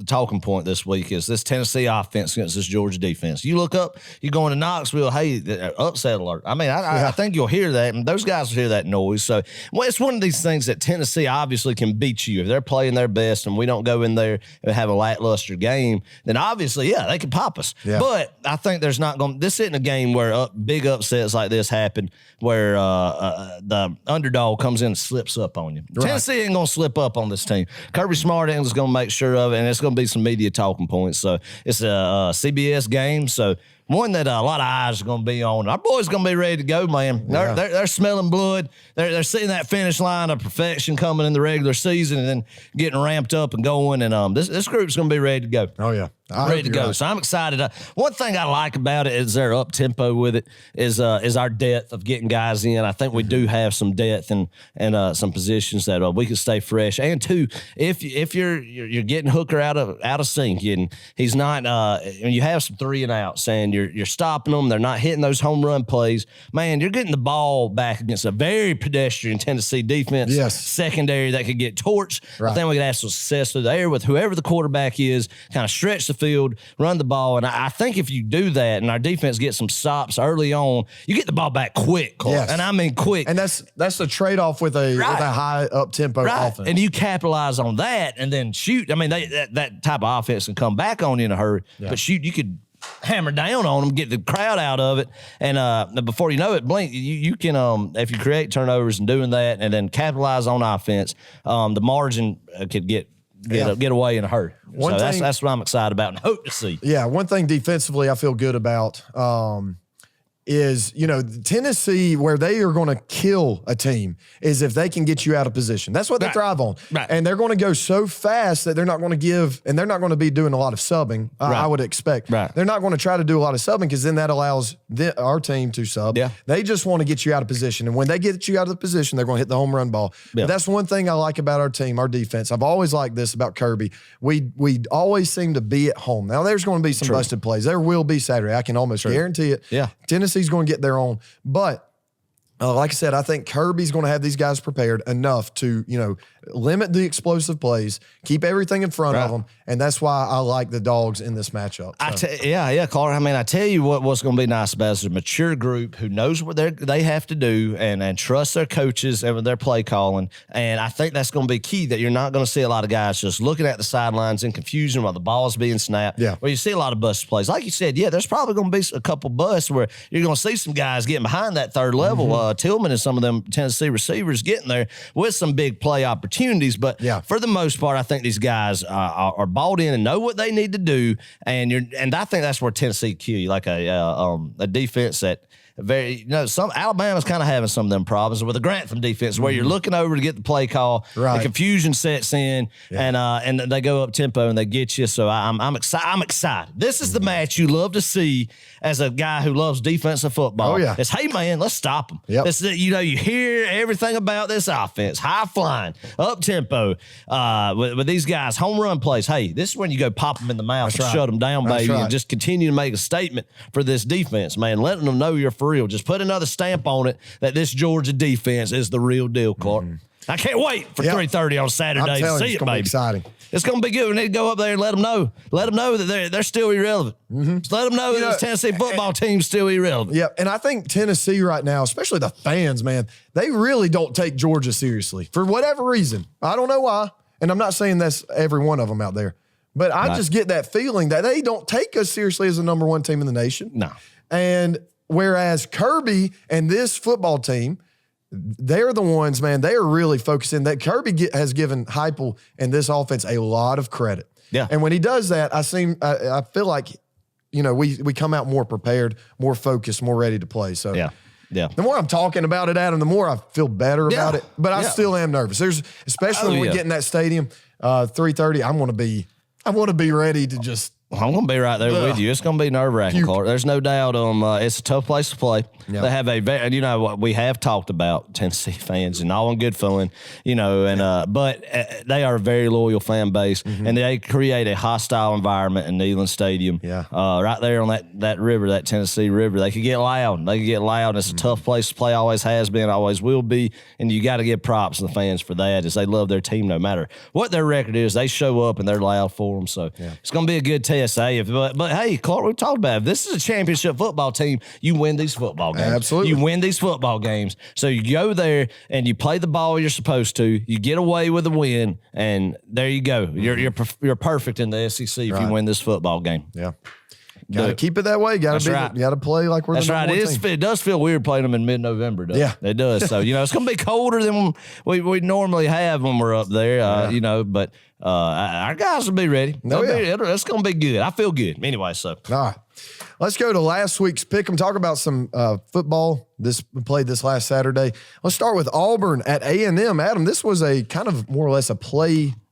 S2: talking point this week is this Tennessee offense against this Georgia defense. You look up, you're going to Knoxville, hey, upset alert. I mean, I think you'll hear that, and those guys will hear that noise. So it's one of these things that Tennessee obviously can beat you. If they're playing their best and we don't go in there and have a lackluster game, then obviously, they can pop us. Yeah. But I think there's not going – this isn't a game where big upsets like this happen where the underdog comes in and slips up on you. Right. Tennessee ain't going to slip up on this team. Kirby Smart is going to make sure of it, and it's going to be some media talking points. So it's a CBS game, so one that a lot of eyes are going to be on. Our boys going to be ready to go, man. They're smelling blood. They're seeing that finish line of perfection coming in the regular season and then getting ramped up and going. And this group's going to be ready to go.
S1: Oh, yeah.
S2: Ready to go. Right. So I'm excited. One thing I like about it is their up-tempo with it, is our depth of getting guys in. I think we do have some depth and some positions that we can stay fresh. And two, if you're getting Hooker out of sync and he's not, and you have some 3 and outs and you're stopping them, they're not hitting those home run plays, man, you're getting the ball back against a very pedestrian Tennessee defense.
S1: Yes.
S2: Secondary that could get torched.
S1: Right.
S2: I think we could have some success through the air with whoever the quarterback is, kind of stretch the field, run the ball. And I think if you do that and our defense gets some stops early on, you get the ball back quick, Clark. Yes. And I mean quick.
S1: And that's the trade-off with a high up-tempo offense.
S2: And you capitalize on that and then shoot. I mean, that type of offense can come back on you in a hurry. Yeah. But shoot, you could hammer down on them, get the crowd out of it, and before you know it, blink, you can, if you create turnovers and doing that and then capitalize on offense, the margin could get away in a hurry. That's what I'm excited about and hope to see.
S1: Yeah, one thing defensively I feel good about is, Tennessee, where they are going to kill a team is if they can get you out of position. That's what they thrive on. Right. And they're going to go so fast that they're not going to give, and they're not going to be doing a lot of subbing, I would expect. Right. They're not going to try to do a lot of subbing because then that allows our team to sub. Yeah. They just want to get you out of position. And when they get you out of the position, they're going to hit the home run ball. Yeah. But that's one thing I like about our team, our defense. I've always liked this about Kirby. We always seem to be at home. Now, there's going to be some busted plays. There will be Saturday. I can almost guarantee it. Yeah. Tennessee's going to get their own. But like I said, I think Kirby's going to have these guys prepared enough to, limit the explosive plays, keep everything in front of them, and that's why I like the Dogs in this matchup. So.
S2: Clark. I mean, I tell you what's going to be nice about it is a mature group who knows what they have to do and trust their coaches and their play calling. And I think that's going to be key, that you're not going to see a lot of guys just looking at the sidelines in confusion while the ball's being snapped. Yeah. Where you see a lot of busted plays. Like you said, there's probably going to be a couple busts where you're going to see some guys getting behind that third level. Tillman and some of them Tennessee receivers getting there with some big play opportunities. But for the most part, I think these guys are bought in and know what they need to do. And I think that's where Tennessee kill you, like a defense that some Alabama's kind of having some of them problems with the Grantham defense, where you're looking over to get the play call, the confusion sets in, and they go up tempo and they get you. So I'm excited. This is the match you love to see as a guy who loves defensive football. Oh yeah, it's hey man, let's stop them. Yep. You hear everything about this offense, high flying, up tempo, with these guys, home run plays. Hey, this is when you go pop them in the mouth and shut them down, baby, and just continue to make a statement for this defense, man, letting them know you're for real. Just put another stamp on it that this Georgia defense is the real deal, Clark. I can't wait for 3:30 on Saturday to see it, baby.
S1: Exciting.
S2: It's going to be good. We need to go up there and let them know. Let them know that they're still irrelevant. Just let them know that this Tennessee football team's still irrelevant.
S1: Yeah, and I think Tennessee right now, especially the fans, man, they really don't take Georgia seriously for whatever reason. I don't know why, and I'm not saying that's every one of them out there, but I just get that feeling that they don't take us seriously as the number one team in the nation. No. And whereas Kirby and this football team, they're the ones, man, they are really focusing. That Kirby has given Heupel and this offense a lot of credit. Yeah. And when he does that, I feel like, we come out more prepared, more focused, more ready to play. So yeah. The more I'm talking about it, Adam, the more I feel better about it. But I still am nervous. Especially when we get in that stadium, 3:30, I want to be ready to just
S2: I'm going to be right there with you. It's going to be nerve-wracking, Clark. There's no doubt. It's a tough place to play. Yep. They have what we have talked about Tennessee fans and all in good fun, but they are a very loyal fan base, and they create a hostile environment in Neyland Stadium. Yeah. Right there on that river, that Tennessee River. They could get loud. It's a tough place to play. Always has been, always will be, and you got to give props to the fans for that, as they love their team no matter what their record is. They show up and they're loud for them. So it's going to be a good test. But hey, Clark, we've talked about it. If this is a championship football team, you win these football games.
S1: Absolutely.
S2: You win these football games. So you go there and you play the ball you're supposed to. You get away with a win, and there you go. You're perfect in the SEC if you win this football game.
S1: Yeah. Got to keep it that way. Got to play like we're the number one team.
S2: It does feel weird playing them in mid-November, doesn't it? It does. So, it's going to be colder than we normally have when we're up there, but our guys will be ready. It's going to be good. I feel good. Anyway, so.
S1: All right. Let's go to last week's pick 'em. Talk about some football we played this last Saturday. Let's start with Auburn at A&M. Adam, this was a kind of more or less a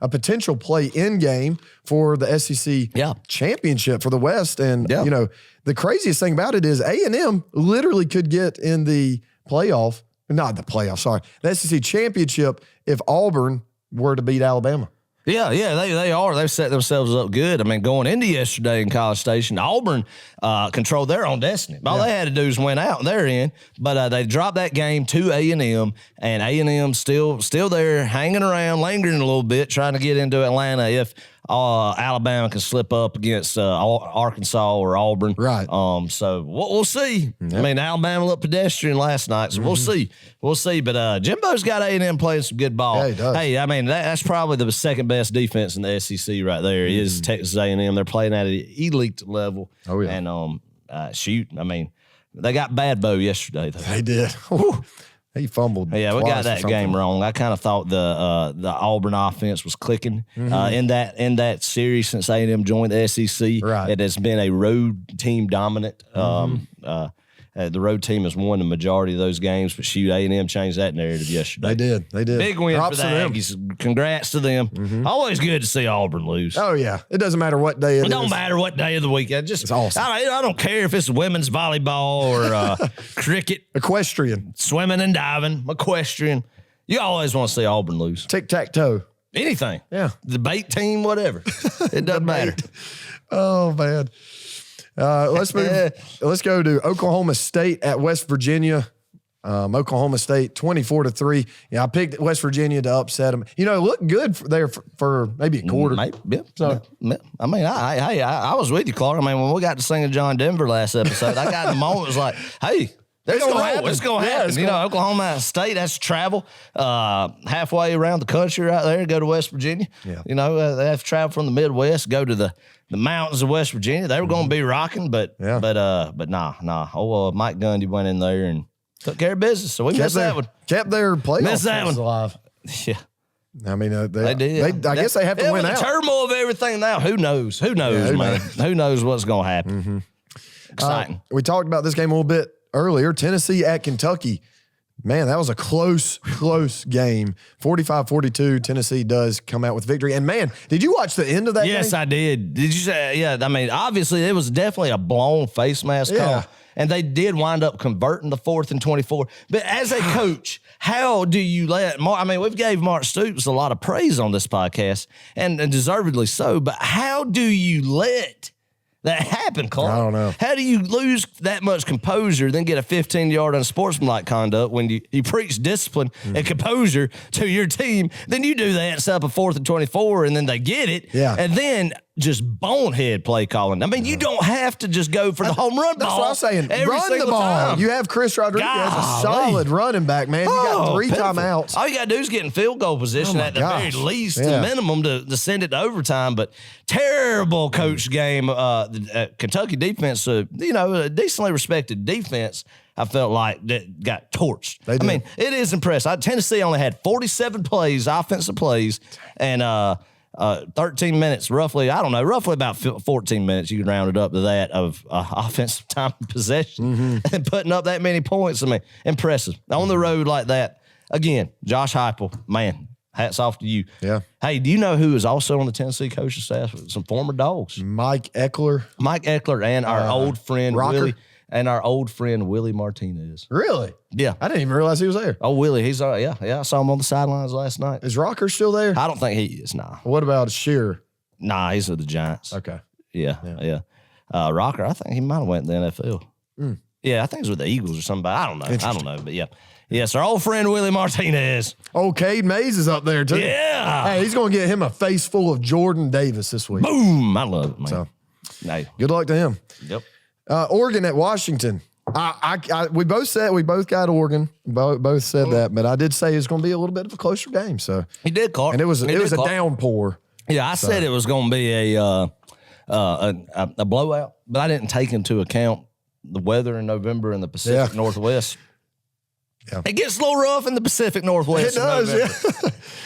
S1: potential play-in game for the SEC championship for the West. And, the craziest thing about it is A&M literally could get in the the SEC championship if Auburn were to beat Alabama.
S2: Yeah, they are. They've set themselves up good. I mean, going into yesterday in College Station, Auburn controlled their own destiny. All they had to do is win out, and they're in. But they dropped that game to A&M, and A&M still there, hanging around, lingering a little bit, trying to get into Atlanta if Alabama can slip up against Arkansas or Auburn.
S1: Right.
S2: So we'll see. Yep. I mean, Alabama looked pedestrian last night, so we'll see. We'll see. But Jimbo's got A&M playing some good ball.
S1: Yeah, he does.
S2: Hey, I mean, that's probably the second best defense in the SEC right there is Texas A&M. They're playing at an elite level. Oh, yeah. And, I mean, they got Bad Bo yesterday, though.
S1: They did. He fumbled.
S2: Yeah, we got that game wrong. I kind of thought the Auburn offense was clicking in that series since A&M joined the SEC.
S1: Right.
S2: It has been a road team dominant. The road team has won the majority of those games, but A&M changed that narrative yesterday.
S1: They did.
S2: Big win
S1: Props
S2: for the Aggies. Congrats to them. Always good to see Auburn lose.
S1: Oh, yeah. It doesn't matter what day it is.
S2: It don't matter what day of the week.
S1: It's awesome.
S2: I don't care if it's women's volleyball or cricket.
S1: Equestrian.
S2: Swimming and diving. Equestrian. You always want to see Auburn lose.
S1: Tic-tac-toe.
S2: Anything.
S1: Yeah.
S2: Debate team, whatever. It doesn't matter.
S1: Oh, man. Let's move. Let's go to Oklahoma State at West Virginia. Oklahoma State 24-3. Yeah, I picked West Virginia to upset them. It looked good for maybe a quarter.
S2: So I mean, I was with you, Clark. I mean, when we got to singing John Denver last episode, I got in the moment. It was like, hey. It's going to happen. It's going to happen. Oklahoma State has to travel halfway around the country right there to go to West Virginia. Yeah. They have to travel from the Midwest, go to the mountains of West Virginia. They were going to be rocking, but nah. Mike Gundy went in there and took care of business. So we missed that one.
S1: Kept their playoff
S2: missed that one
S1: alive.
S2: Yeah.
S1: I mean, they did. I guess they have to win out.
S2: The turmoil of everything now. Who knows? Who knows, man? Who knows what's going to happen? Exciting.
S1: We talked about this game a little bit earlier. Tennessee at Kentucky. Man, that was a close game. 45-42. Tennessee does come out with victory. And, man, did you watch the end of that game?
S2: Yes, I did. Did you say? Yeah, I mean, obviously, it was definitely a blown face mask call. And they did wind up converting the 4th and 24. But as a coach, how do you let we've gave Mark Stoops a lot of praise on this podcast, and deservedly so. But how do you let that happened, Clark?
S1: I don't know.
S2: How do you lose that much composure, then get a 15-yard unsportsmanlike conduct when you preach discipline and composure to your team? Then you do that, set up a 4th and 24, and then they get it.
S1: Yeah.
S2: And then just bonehead play calling. I mean, you don't have to just go for the home run ball.
S1: That's what I'm saying. Run the ball.
S2: Time.
S1: You have Chris Rodriguez, a solid running back, man. You got 3 timeouts.
S2: All you got to do is get in field goal position at the very least, the minimum, to send it to overtime. But terrible coach game. Kentucky defense, a decently respected defense, I felt like that got torched. I mean, it is impressive. Tennessee only had 47 plays, offensive plays, and 13 minutes, roughly about 14 minutes, you can round it up to that, of offensive time possession and putting up that many points. I mean, impressive. On the road like that. Again, Josh Heupel, man, hats off to you.
S1: Yeah.
S2: Hey, do you know who is also on the Tennessee coaching staff? Some former Dogs.
S1: Mike Eckler.
S2: And our old friend
S1: Rocker.
S2: Willie. And our old friend Willie Martinez.
S1: Really?
S2: Yeah.
S1: I didn't even realize he was there.
S2: Oh, Willie, he's yeah. I saw him on the sidelines last night.
S1: Is Rocker still there?
S2: I don't think he is, nah.
S1: What about Shearer?
S2: Nah, he's with the Giants.
S1: Okay.
S2: Yeah. Rocker, I think he might have went to the NFL. Yeah, I think he's with the Eagles or somebody. I don't know, but yeah. Yes, our old friend Willie Martinez.
S1: Oh, Cade Mays is up there too.
S2: Yeah.
S1: Hey, he's going to get him a face full of Jordan Davis this week.
S2: Boom. I love it, man.
S1: So,
S2: hey.
S1: good luck to him.
S2: Yep.
S1: Oregon at Washington. We both got Oregon. Both said that, but I did say it's going to be a little bit of a closer game. So
S2: he did, Clark.
S1: And it was a downpour.
S2: Yeah, I said it was going to be a blowout, but I didn't take into account the weather in November in the Pacific Northwest.
S1: Yeah.
S2: It gets a little rough in the Pacific Northwest.
S1: It does,
S2: yeah.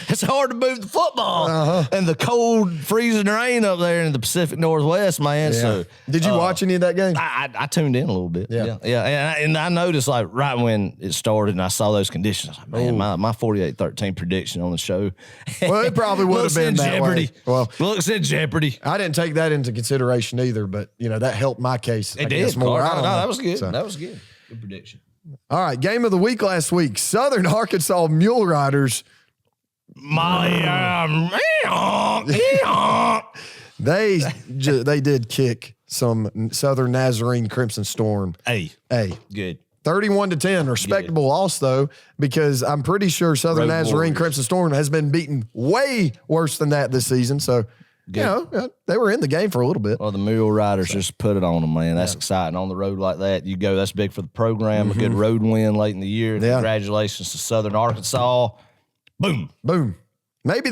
S2: It's hard to move the football. And the cold, freezing rain up there in the Pacific Northwest, man.
S1: Yeah.
S2: So,
S1: did you watch any of that game?
S2: I tuned in a little bit. Yeah. And I noticed, like, right when it started and I saw those conditions, I was like, man, my 48-13 prediction on the show.
S1: Well, it probably would have been that
S2: jeopardy.
S1: way. Well,
S2: looks in jeopardy.
S1: I didn't take that into consideration either, but, that helped my case.
S2: It did.
S1: More.
S2: No, that was good. So. That was good. Good prediction.
S1: All right, game of the week last week. Southern Arkansas Mule Riders. They did kick some Southern Nazarene Crimson Storm.
S2: Hey. Good.
S1: 31-10, respectable loss though, because I'm pretty sure Southern Nazarene Crimson Storm has been beaten way worse than that this season. So, they were in the game for a little bit.
S2: Well, the Mule Riders just put it on them, man. That's exciting. On the road like that, you go. That's big for the program. A good road win late in the year. Yeah. Congratulations to Southern Arkansas. Boom.
S1: Maybe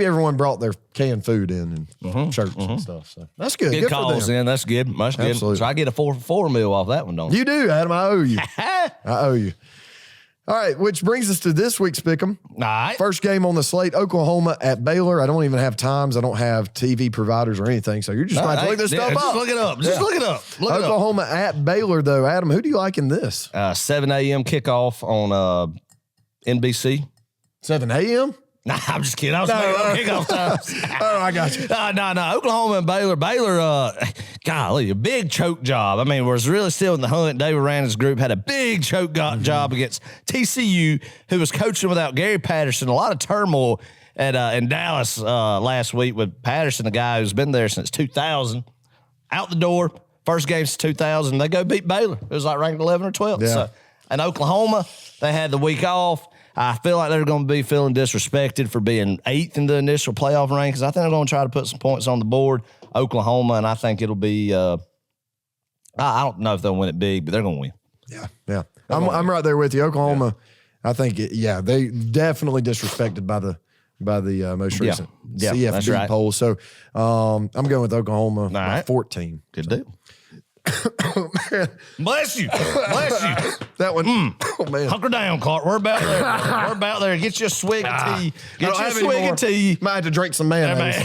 S1: everyone brought their canned food in and shirts and stuff. So that's good.
S2: Good calls in. That's good. Much good.
S1: Absolutely.
S2: So I get a 4-for-4 meal off that one, don't
S1: you? Do, Adam. I owe you. I owe you. All right, which brings us to this week's Pick'em.
S2: All right.
S1: First game on the slate, Oklahoma at Baylor. I don't even have times. I don't have TV providers or anything, so you're just going to look this stuff up.
S2: Just look it up. Look it up.
S1: Oklahoma at Baylor, though. Adam, who do you like in this?
S2: 7 a.m. kickoff on NBC.
S1: 7 a.m.?
S2: Nah, I'm just kidding. I was making kickoff times.
S1: I got you.
S2: No. Oklahoma and Baylor. Baylor, golly, a big choke job. I mean, was really still in the hunt. David Randall's group had a big choke job against TCU, who was coaching without Gary Patterson. A lot of turmoil in Dallas last week with Patterson, a guy who's been there since 2000. Out the door, first game since 2000. They go beat Baylor. It was like ranked 11 or 12.
S1: Yeah.
S2: So, in Oklahoma, they had the week off. I feel like they're going to be feeling disrespected for being 8th in the initial playoff rankings. I think they're going to try to put some points on the board. Oklahoma, and I think it'll be I don't know if they'll win it big, but they're going to win.
S1: Yeah. I'm right there with you. Oklahoma, I think, they definitely disrespected by the most recent CFB poll. So I'm going with Oklahoma by 14.
S2: Good deal. Bless you.
S1: That one. Oh, man.
S2: Hunker down, Clark. We're about there. Get you a swig of tea.
S1: Might have to drink some mayonnaise.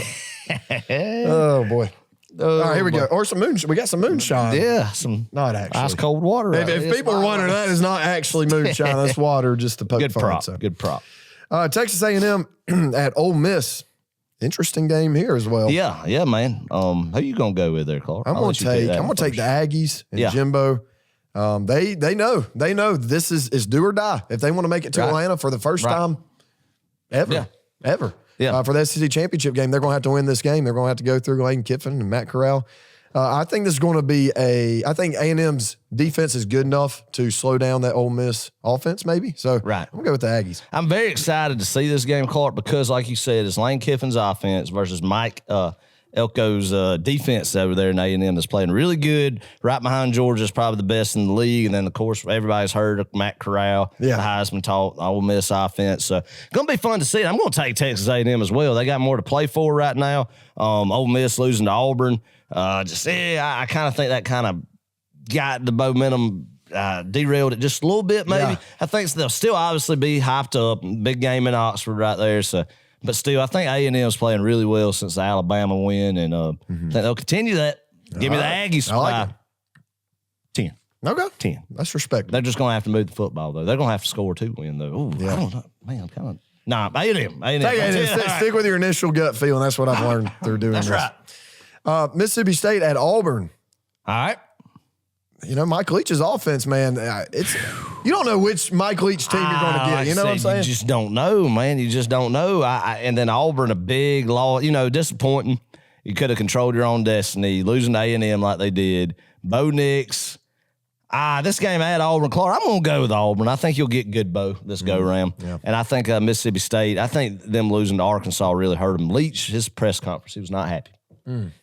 S1: Oh, boy. All right, here we go. Or some moonshine. We got some moonshine.
S2: Yeah,
S1: not actually
S2: ice cold water.
S1: If people are wondering, that is not actually moonshine. That's water just to poke
S2: good
S1: fun.
S2: Prop.
S1: So.
S2: Good prop.
S1: Texas A&M at Ole Miss. Interesting game here as well.
S2: Yeah, man. Who you gonna go with there, Clark?
S1: I'm gonna take the Aggies and Jimbo. They know this is do or die if they want to make it to Atlanta for the first time ever. For the SEC championship game. They're going to have to win this game. They're going to have to go through Lane Kiffin and Matt Corral. I think this is going to be I think A&M's defense is good enough to slow down that Ole Miss offense, maybe. So I'm going to go with the Aggies.
S2: I'm very excited to see this game, Clark, because like you said, it's Lane Kiffin's offense versus Mike Elko's defense over there in A&M that's playing really good. Right behind Georgia's probably the best in the league. And then, of course, everybody's heard of Matt Corral, the Heisman talk, Ole Miss offense. So going to be fun to see. I'm going to take Texas A&M as well. They got more to play for right now. Ole Miss losing to Auburn. I kind of think that kind of got the momentum derailed it just a little bit, maybe. Yeah. I think they'll still obviously be hyped up. Big game in Oxford right there. So, but still, I think A&M's playing really well since the Alabama win, and I think they'll continue that. Give me the Aggies by 10.
S1: Okay.
S2: 10.
S1: That's respectable.
S2: They're just going to have to move the football, though. They're going to have to score 2 win, though. Ooh, I don't know. Man, I'm kind of Nah, A&M.
S1: Stick with your initial gut feeling. That's what I've learned through doing this.
S2: That's right.
S1: Mississippi State at Auburn.
S2: All right.
S1: You know, Mike Leach's offense, man, you don't know which Mike Leach team you're going to get. You know what I'm saying?
S2: You just don't know, man. You just don't know. And then Auburn, a big loss, disappointing. You could have controlled your own destiny, losing to A&M like they did. Bo Nix. This game at Auburn, Clark, I'm going to go with Auburn. I think you'll get good Bo this go-around. Yeah. And I think Mississippi State, I think them losing to Arkansas really hurt him. Leach, his press conference, he was not happy.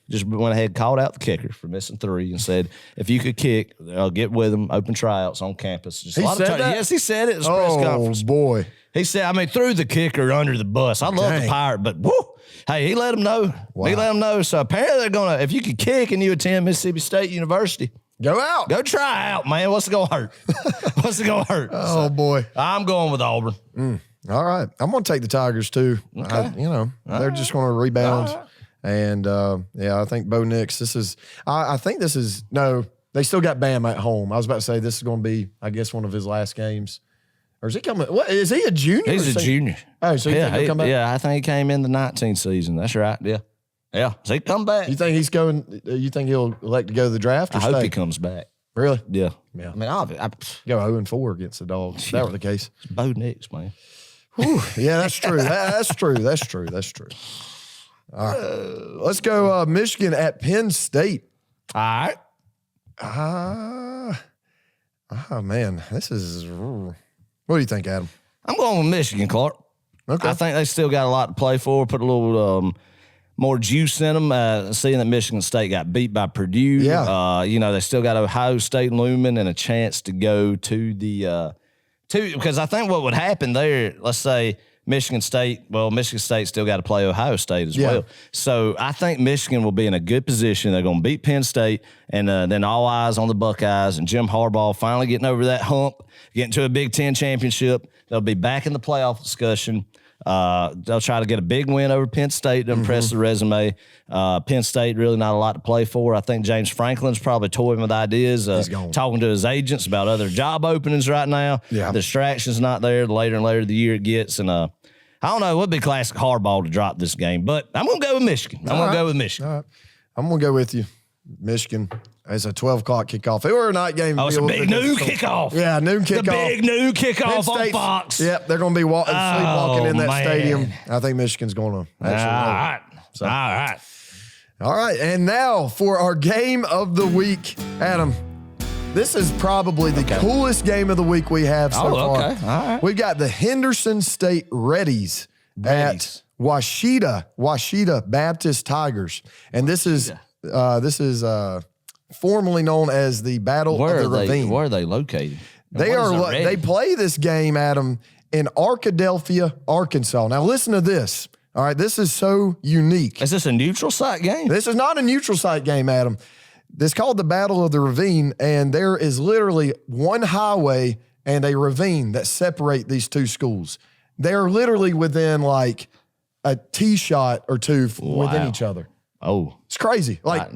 S2: Just went ahead, called out the kicker for missing 3 and said, if you could kick, I'll get with him, open tryouts on campus. Just
S1: he said that?
S2: Yes, he said it in his press conference.
S1: Oh, boy.
S2: He said, threw the kicker under the bus. I love the Pirate, but whoo, hey, he let him know. Wow. He let him know. So apparently they're going to, if you could kick and you attend Mississippi State University,
S1: go out.
S2: Go try out, man. What's it going to hurt? What's it going to hurt?
S1: Oh, boy.
S2: I'm going with Auburn.
S1: All right. I'm going to take the Tigers, too.
S2: Okay.
S1: They're just going to rebound. And, I think Bo Nix, I think this is, no, they still got Bam at home. I was about to say this is going to be, I guess, one of his last games. Or is he coming? What, is he a junior?
S2: He's a junior.
S1: Oh, so you think he'll come back?
S2: Yeah, I think he came in the 19th season. That's right. Yeah. Yeah. So he come back.
S1: You think you think he'll elect to go to the draft or
S2: I hope he comes back.
S1: Really?
S2: Yeah.
S1: Yeah.
S2: I mean, I'll
S1: go 0-4 against the Dogs. If that were the case.
S2: It's Bo Nix, man.
S1: Whew. Yeah, that's true. That's true. All right. Let's go Michigan at Penn State.
S2: All right.
S1: Man, this is. What do you think, Adam?
S2: I'm going with Michigan, Clark.
S1: Okay.
S2: I think they still got a lot to play for. Put a little more juice in them. Seeing that Michigan State got beat by Purdue.
S1: Yeah.
S2: They still got Ohio State looming and a chance to go to the because I think what would happen there, let's say Michigan State still got to play Ohio State as well. So I think Michigan will be in a good position. They're going to beat Penn State, and then all eyes on the Buckeyes and Jim Harbaugh finally getting over that hump, getting to a Big Ten championship. They'll be back in the playoff discussion. They'll try to get a big win over Penn State to impress the resume. Penn State, really not a lot to play for. I think James Franklin's probably toying with ideas, talking to his agents about other job openings right now.
S1: Yeah.
S2: The distraction's not there. The later and later the year it gets. And I don't know. It would be classic Harbaugh to drop this game. But I'm going to go with Michigan. All right.
S1: I'm going to go with you. Michigan. It's a 12 o'clock kickoff. It were a night game.
S2: Oh, it's a big noon kickoff.
S1: Yeah, noon kickoff.
S2: The big noon kickoff on Fox.
S1: Yep, they're going to be sleepwalking in that stadium. I think Michigan's going to actually. All right, and now for our game of the week, Adam. This is probably the coolest game of the week we have so far.
S2: All right.
S1: We got the Henderson State Reddies at Washita Baptist Tigers, and this is formerly known as the Battle of the Ravine.
S2: Where are they located?
S1: They play this game, Adam, in Arkadelphia, Arkansas. Now listen to this. All right, this is so unique.
S2: Is this a neutral site game?
S1: This is not a neutral site game, Adam. It's called the Battle of the Ravine, and there is literally one highway and a ravine that separate these two schools. They're literally within like a tee shot or two within each other.
S2: Oh.
S1: It's crazy. Like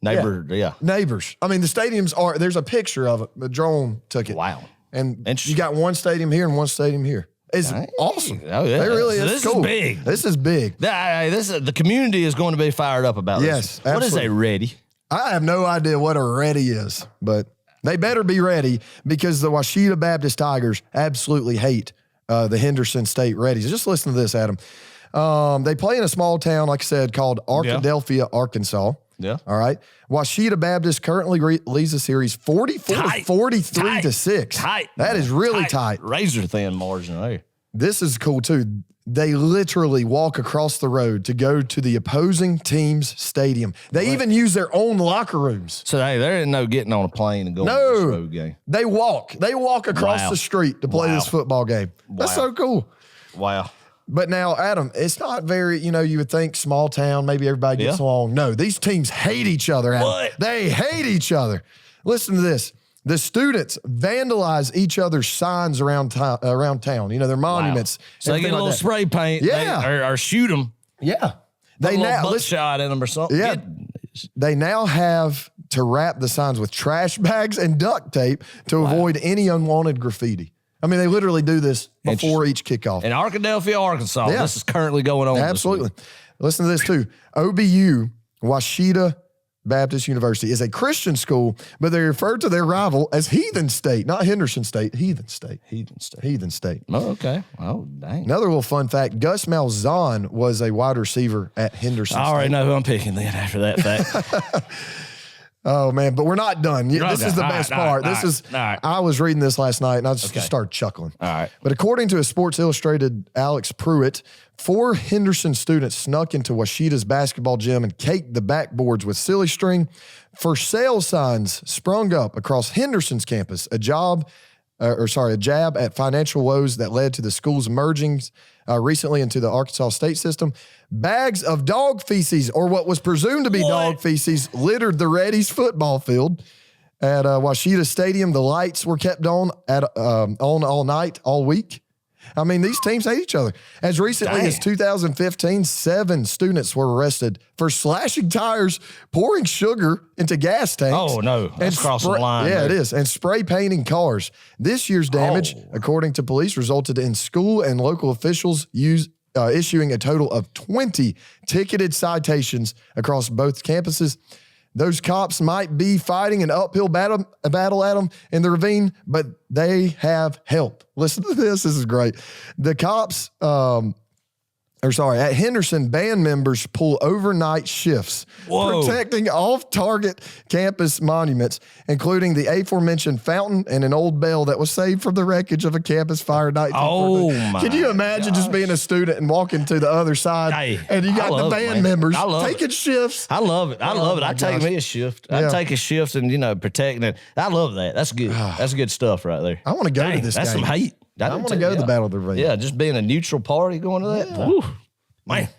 S1: neighbors. I mean, the stadiums there's a picture of it. The drone took it.
S2: Wow.
S1: And you got one stadium here and one stadium here. It's awesome.
S2: Oh, yeah.
S1: It really is.
S2: This
S1: cool.
S2: is big.
S1: This is big.
S2: The community is going to be fired up about this.
S1: Yes,
S2: What
S1: absolutely.
S2: is a ready?
S1: I have no idea what a ready is, but they better be ready because the Washita Baptist Tigers absolutely hate the Henderson State Reddies. Just listen to this, Adam. They play in a small town, like I said, called Arkadelphia, Arkansas.
S2: Yeah.
S1: All right. Washita Baptist currently leads the series 44-43 to 6.
S2: Tight.
S1: That is really tight.
S2: Razor thin margin there.
S1: This is cool too. They literally walk across the road to go to the opposing team's stadium. They even use their own locker rooms.
S2: So hey, there ain't no getting on a plane and going to this road game.
S1: They walk. They walk across the street to play this football game. That's so cool.
S2: Wow.
S1: But now, Adam, it's not very, you would think small town, maybe everybody gets along. No, these teams hate each other, Adam.
S2: What?
S1: They hate each other. Listen to this. The students vandalize each other's signs around town, their monuments.
S2: Wow. So they get a little spray paint or shoot them.
S1: Yeah.
S2: They now shot at them or something.
S1: Yeah. They now have to wrap the signs with trash bags and duct tape to avoid any unwanted graffiti. I mean, they literally do this before each kickoff.
S2: In Arkadelphia, Arkansas, this is currently going on.
S1: Absolutely. Listen to this too. OBU, Washita Baptist University, is a Christian school, but they refer to their rival as Heathen State, not Henderson State, Heathen State. Heathen State.
S2: Oh, okay. Oh, dang.
S1: Another little fun fact, Gus Malzahn was a wide receiver at Henderson State.
S2: I already know who I'm picking then after that fact.
S1: Oh, man, but we're not done. This is the best part. I was reading this last night, and I just started chuckling.
S2: All right.
S1: But according to a Sports Illustrated Alex Pruitt, 4 Henderson students snuck into Washita's basketball gym and caked the backboards with silly string. For sale signs sprung up across Henderson's campus, a jab at financial woes that led to the school's merging recently into the Arkansas state system. Bags of dog feces, or what was presumed to be dog feces, littered the Reddies football field. At Washita Stadium, the lights were kept on all night, all week. I mean, these teams hate each other. As recently as 2015, 7 students were arrested for slashing tires, pouring sugar into gas tanks.
S2: Oh, no. That's crossing the line.
S1: Yeah, it is. And spray painting cars. This year's damage, according to police, resulted in school and local officials issuing a total of 20 ticketed citations across both campuses. Those cops might be fighting an uphill battle at them in the ravine, but they have help. Listen to this. This is great. The cops, at Henderson, band members pull overnight shifts, protecting off-target campus monuments, including the aforementioned fountain and an old bell that was saved from the wreckage of a campus fire in 1940. Can you imagine just being a student and walking to the other side, and you got the band members taking shifts?
S2: I love it. I love it. I'd take me a shift. I'd take a shift and, protecting it. I love that. That's good. That's good stuff right there.
S1: I want to go to this game.
S2: That's some hate.
S1: I want to go to the Battle of the Ravine.
S2: Yeah, just being a neutral party going to that.
S1: Yeah.
S2: Woo, man.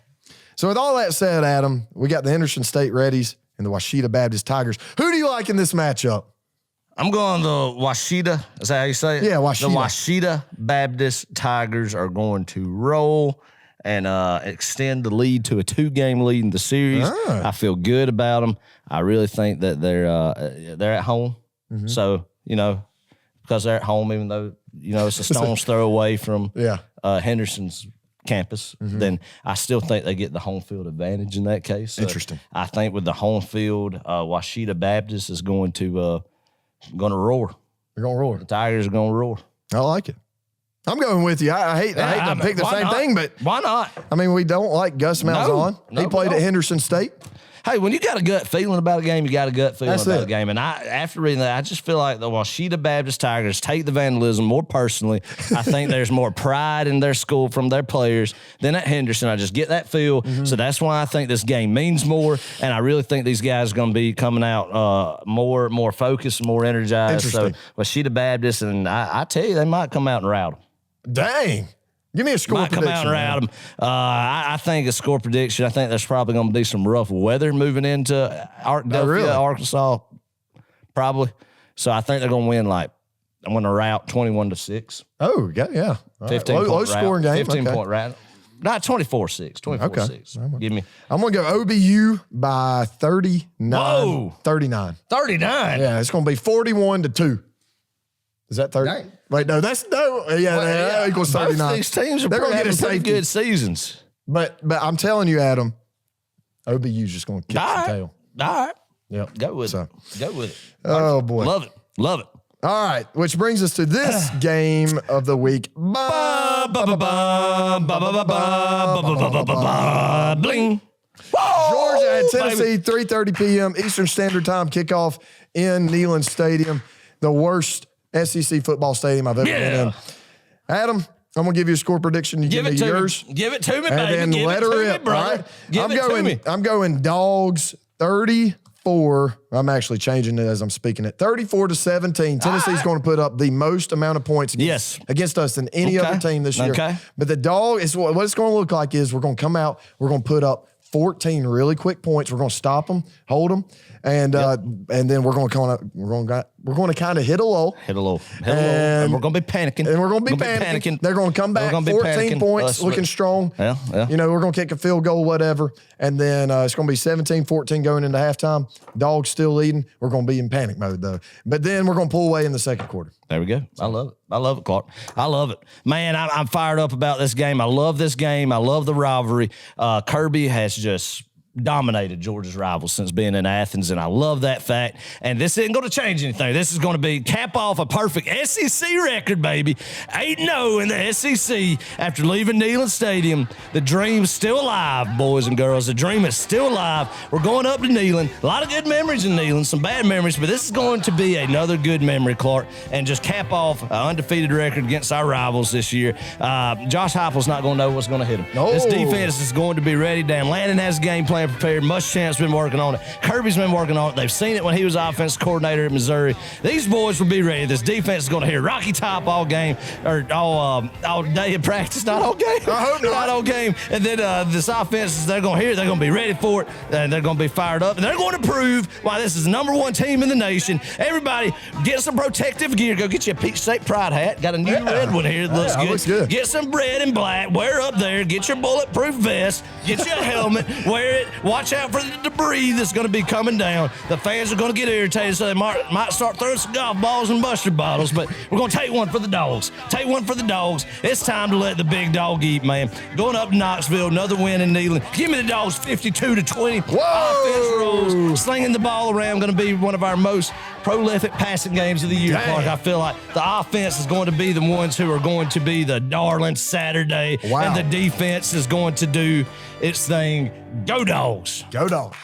S1: So with all that said, Adam, we got the Henderson State Reddies and the Washita Baptist Tigers. Who do you like in this matchup?
S2: I'm going the Washita. Is that how you say it?
S1: Yeah, Washita.
S2: The Washita Baptist Tigers are going to roll and extend the lead to a 2-game lead in the series. I feel good about them. I really think that they're at home. Mm-hmm. So, because they're at home, even though, it's a stone's throw away from Henderson's campus, then I still think they get the home field advantage in that case. So
S1: interesting.
S2: I think with the home field, Washita Baptist is going to roar.
S1: They're going to roar.
S2: The Tigers are going to roar.
S1: I like it. I'm going with you. I hate to pick the same thing, but
S2: why not?
S1: I mean, we don't like Gus Malzahn. He played at Henderson State.
S2: Hey, when you got a gut feeling about a game, you got a gut feeling about a game. And after reading that, I just feel like the Washita Baptist Tigers take the vandalism more personally. I think there's more pride in their school from their players than at Henderson. I just get that feel. So that's why I think this game means more. And I really think these guys are going to be coming out more focused, more energized. So Washita Baptist, and I tell you, they might come out and rout them.
S1: Dang. Give me a score prediction.
S2: Come out and rout them. I think a score prediction. I think there's probably going to be some rough weather moving into Arkadelphia, Arkansas, probably. So I think they're going to win I'm going to rout 21-6.
S1: Oh, yeah.
S2: 15
S1: right. Low scoring game.
S2: 15-point rout. Not 24-6. 24-6. Give me.
S1: I'm going to go OBU by 39.
S2: Whoa.
S1: 39.
S2: 39?
S1: Yeah, it's going to be 41-2. Is that 30? Dang. Wait, no, that's no. Yeah, that equals 39.
S2: Both these teams are pretty good seasons.
S1: But I'm telling you, Adam, OBU's just going to kick the tail.
S2: All right.
S1: Yep.
S2: Go with it. Go with it.
S1: Oh, boy.
S2: Love it. Love it.
S1: All right, which brings us to this game of the week.
S2: Bling.
S1: Georgia at Tennessee, 3:30 p.m. Eastern Standard Time kickoff in Neyland Stadium, the worst SEC football stadium I've ever been in. Adam, I'm going to give you a score prediction. You give me yours.
S2: Give it to me, baby.
S1: And then let her rip,
S2: brother. Right?
S1: I'm going Dogs 34. I'm actually changing it as I'm speaking it. 34-17. Tennessee's going to put up the most amount of points against us than any other team this year. Okay. But the Dog, what it's going to look like is we're going to come out, we're going to put up 14 really quick points. We're going to stop them, hold them, and then we're going to we're going to kind of hit a lull.
S2: Hit a lull. And we're going to be panicking.
S1: And we're going to be panicking. They're going to come back 14 points, looking strong.
S2: Yeah.
S1: You know, we're going to kick a field goal, whatever. And then it's going to be 17-14 going into halftime. Dogs still leading. We're going to be in panic mode, though. But then we're going to pull away in the second quarter.
S2: There we go. I love it. I love it, Clark. I love it. Man, I'm fired up about this game. I love this game. I love the rivalry. Kirby has just dominated Georgia's rivals since being in Athens, and I love that fact. And this isn't going to change anything. This is going to be cap off a perfect SEC record, baby. 8-0 in the SEC after leaving Neyland Stadium. The dream's still alive, boys and girls. The dream is still alive. We're going up to Neyland. A lot of good memories in Neyland, some bad memories, but this is going to be another good memory, Clark, and just cap off an undefeated record against our rivals this year. Josh Heupel's not going to know what's going to hit him.
S1: No.
S2: This defense is going to be ready. Dan Lannon has a game plan prepared. Muschamp's been working on it. Kirby's been working on it. They've seen it when he was offensive coordinator at Missouri. These boys will be ready. This defense is going to hear Rocky Top all game, or all day of practice. Not all game.
S1: I hope not
S2: all game. And then this offense, they're going to hear it. They're going to be ready for it. And they're going to be fired up. And they're going to prove why this is the #1 team in the nation. Everybody, get some protective gear. Go get you a Peach State Pride hat. Got a new red one here that looks good.
S1: Looks good.
S2: Get some red and black. Wear up there. Get your bulletproof vest. Get you a helmet. Wear it. Watch out for the debris that's going to be coming down. The fans are going to get irritated, so they might start throwing some golf balls and mustard bottles, but we're going to take one for the dogs. Take one for the dogs. It's time to let the big dog eat, man. Going up to Knoxville, another win in Neyland. Give me the dogs 52-20. Offense rolls, slinging the ball around. Going to be one of our most prolific passing games of the year, Clark. I feel like the offense is going to be the ones who are going to be the darling Saturday, and the defense is going to do its thing. Go Dogs.
S1: Go Dogs.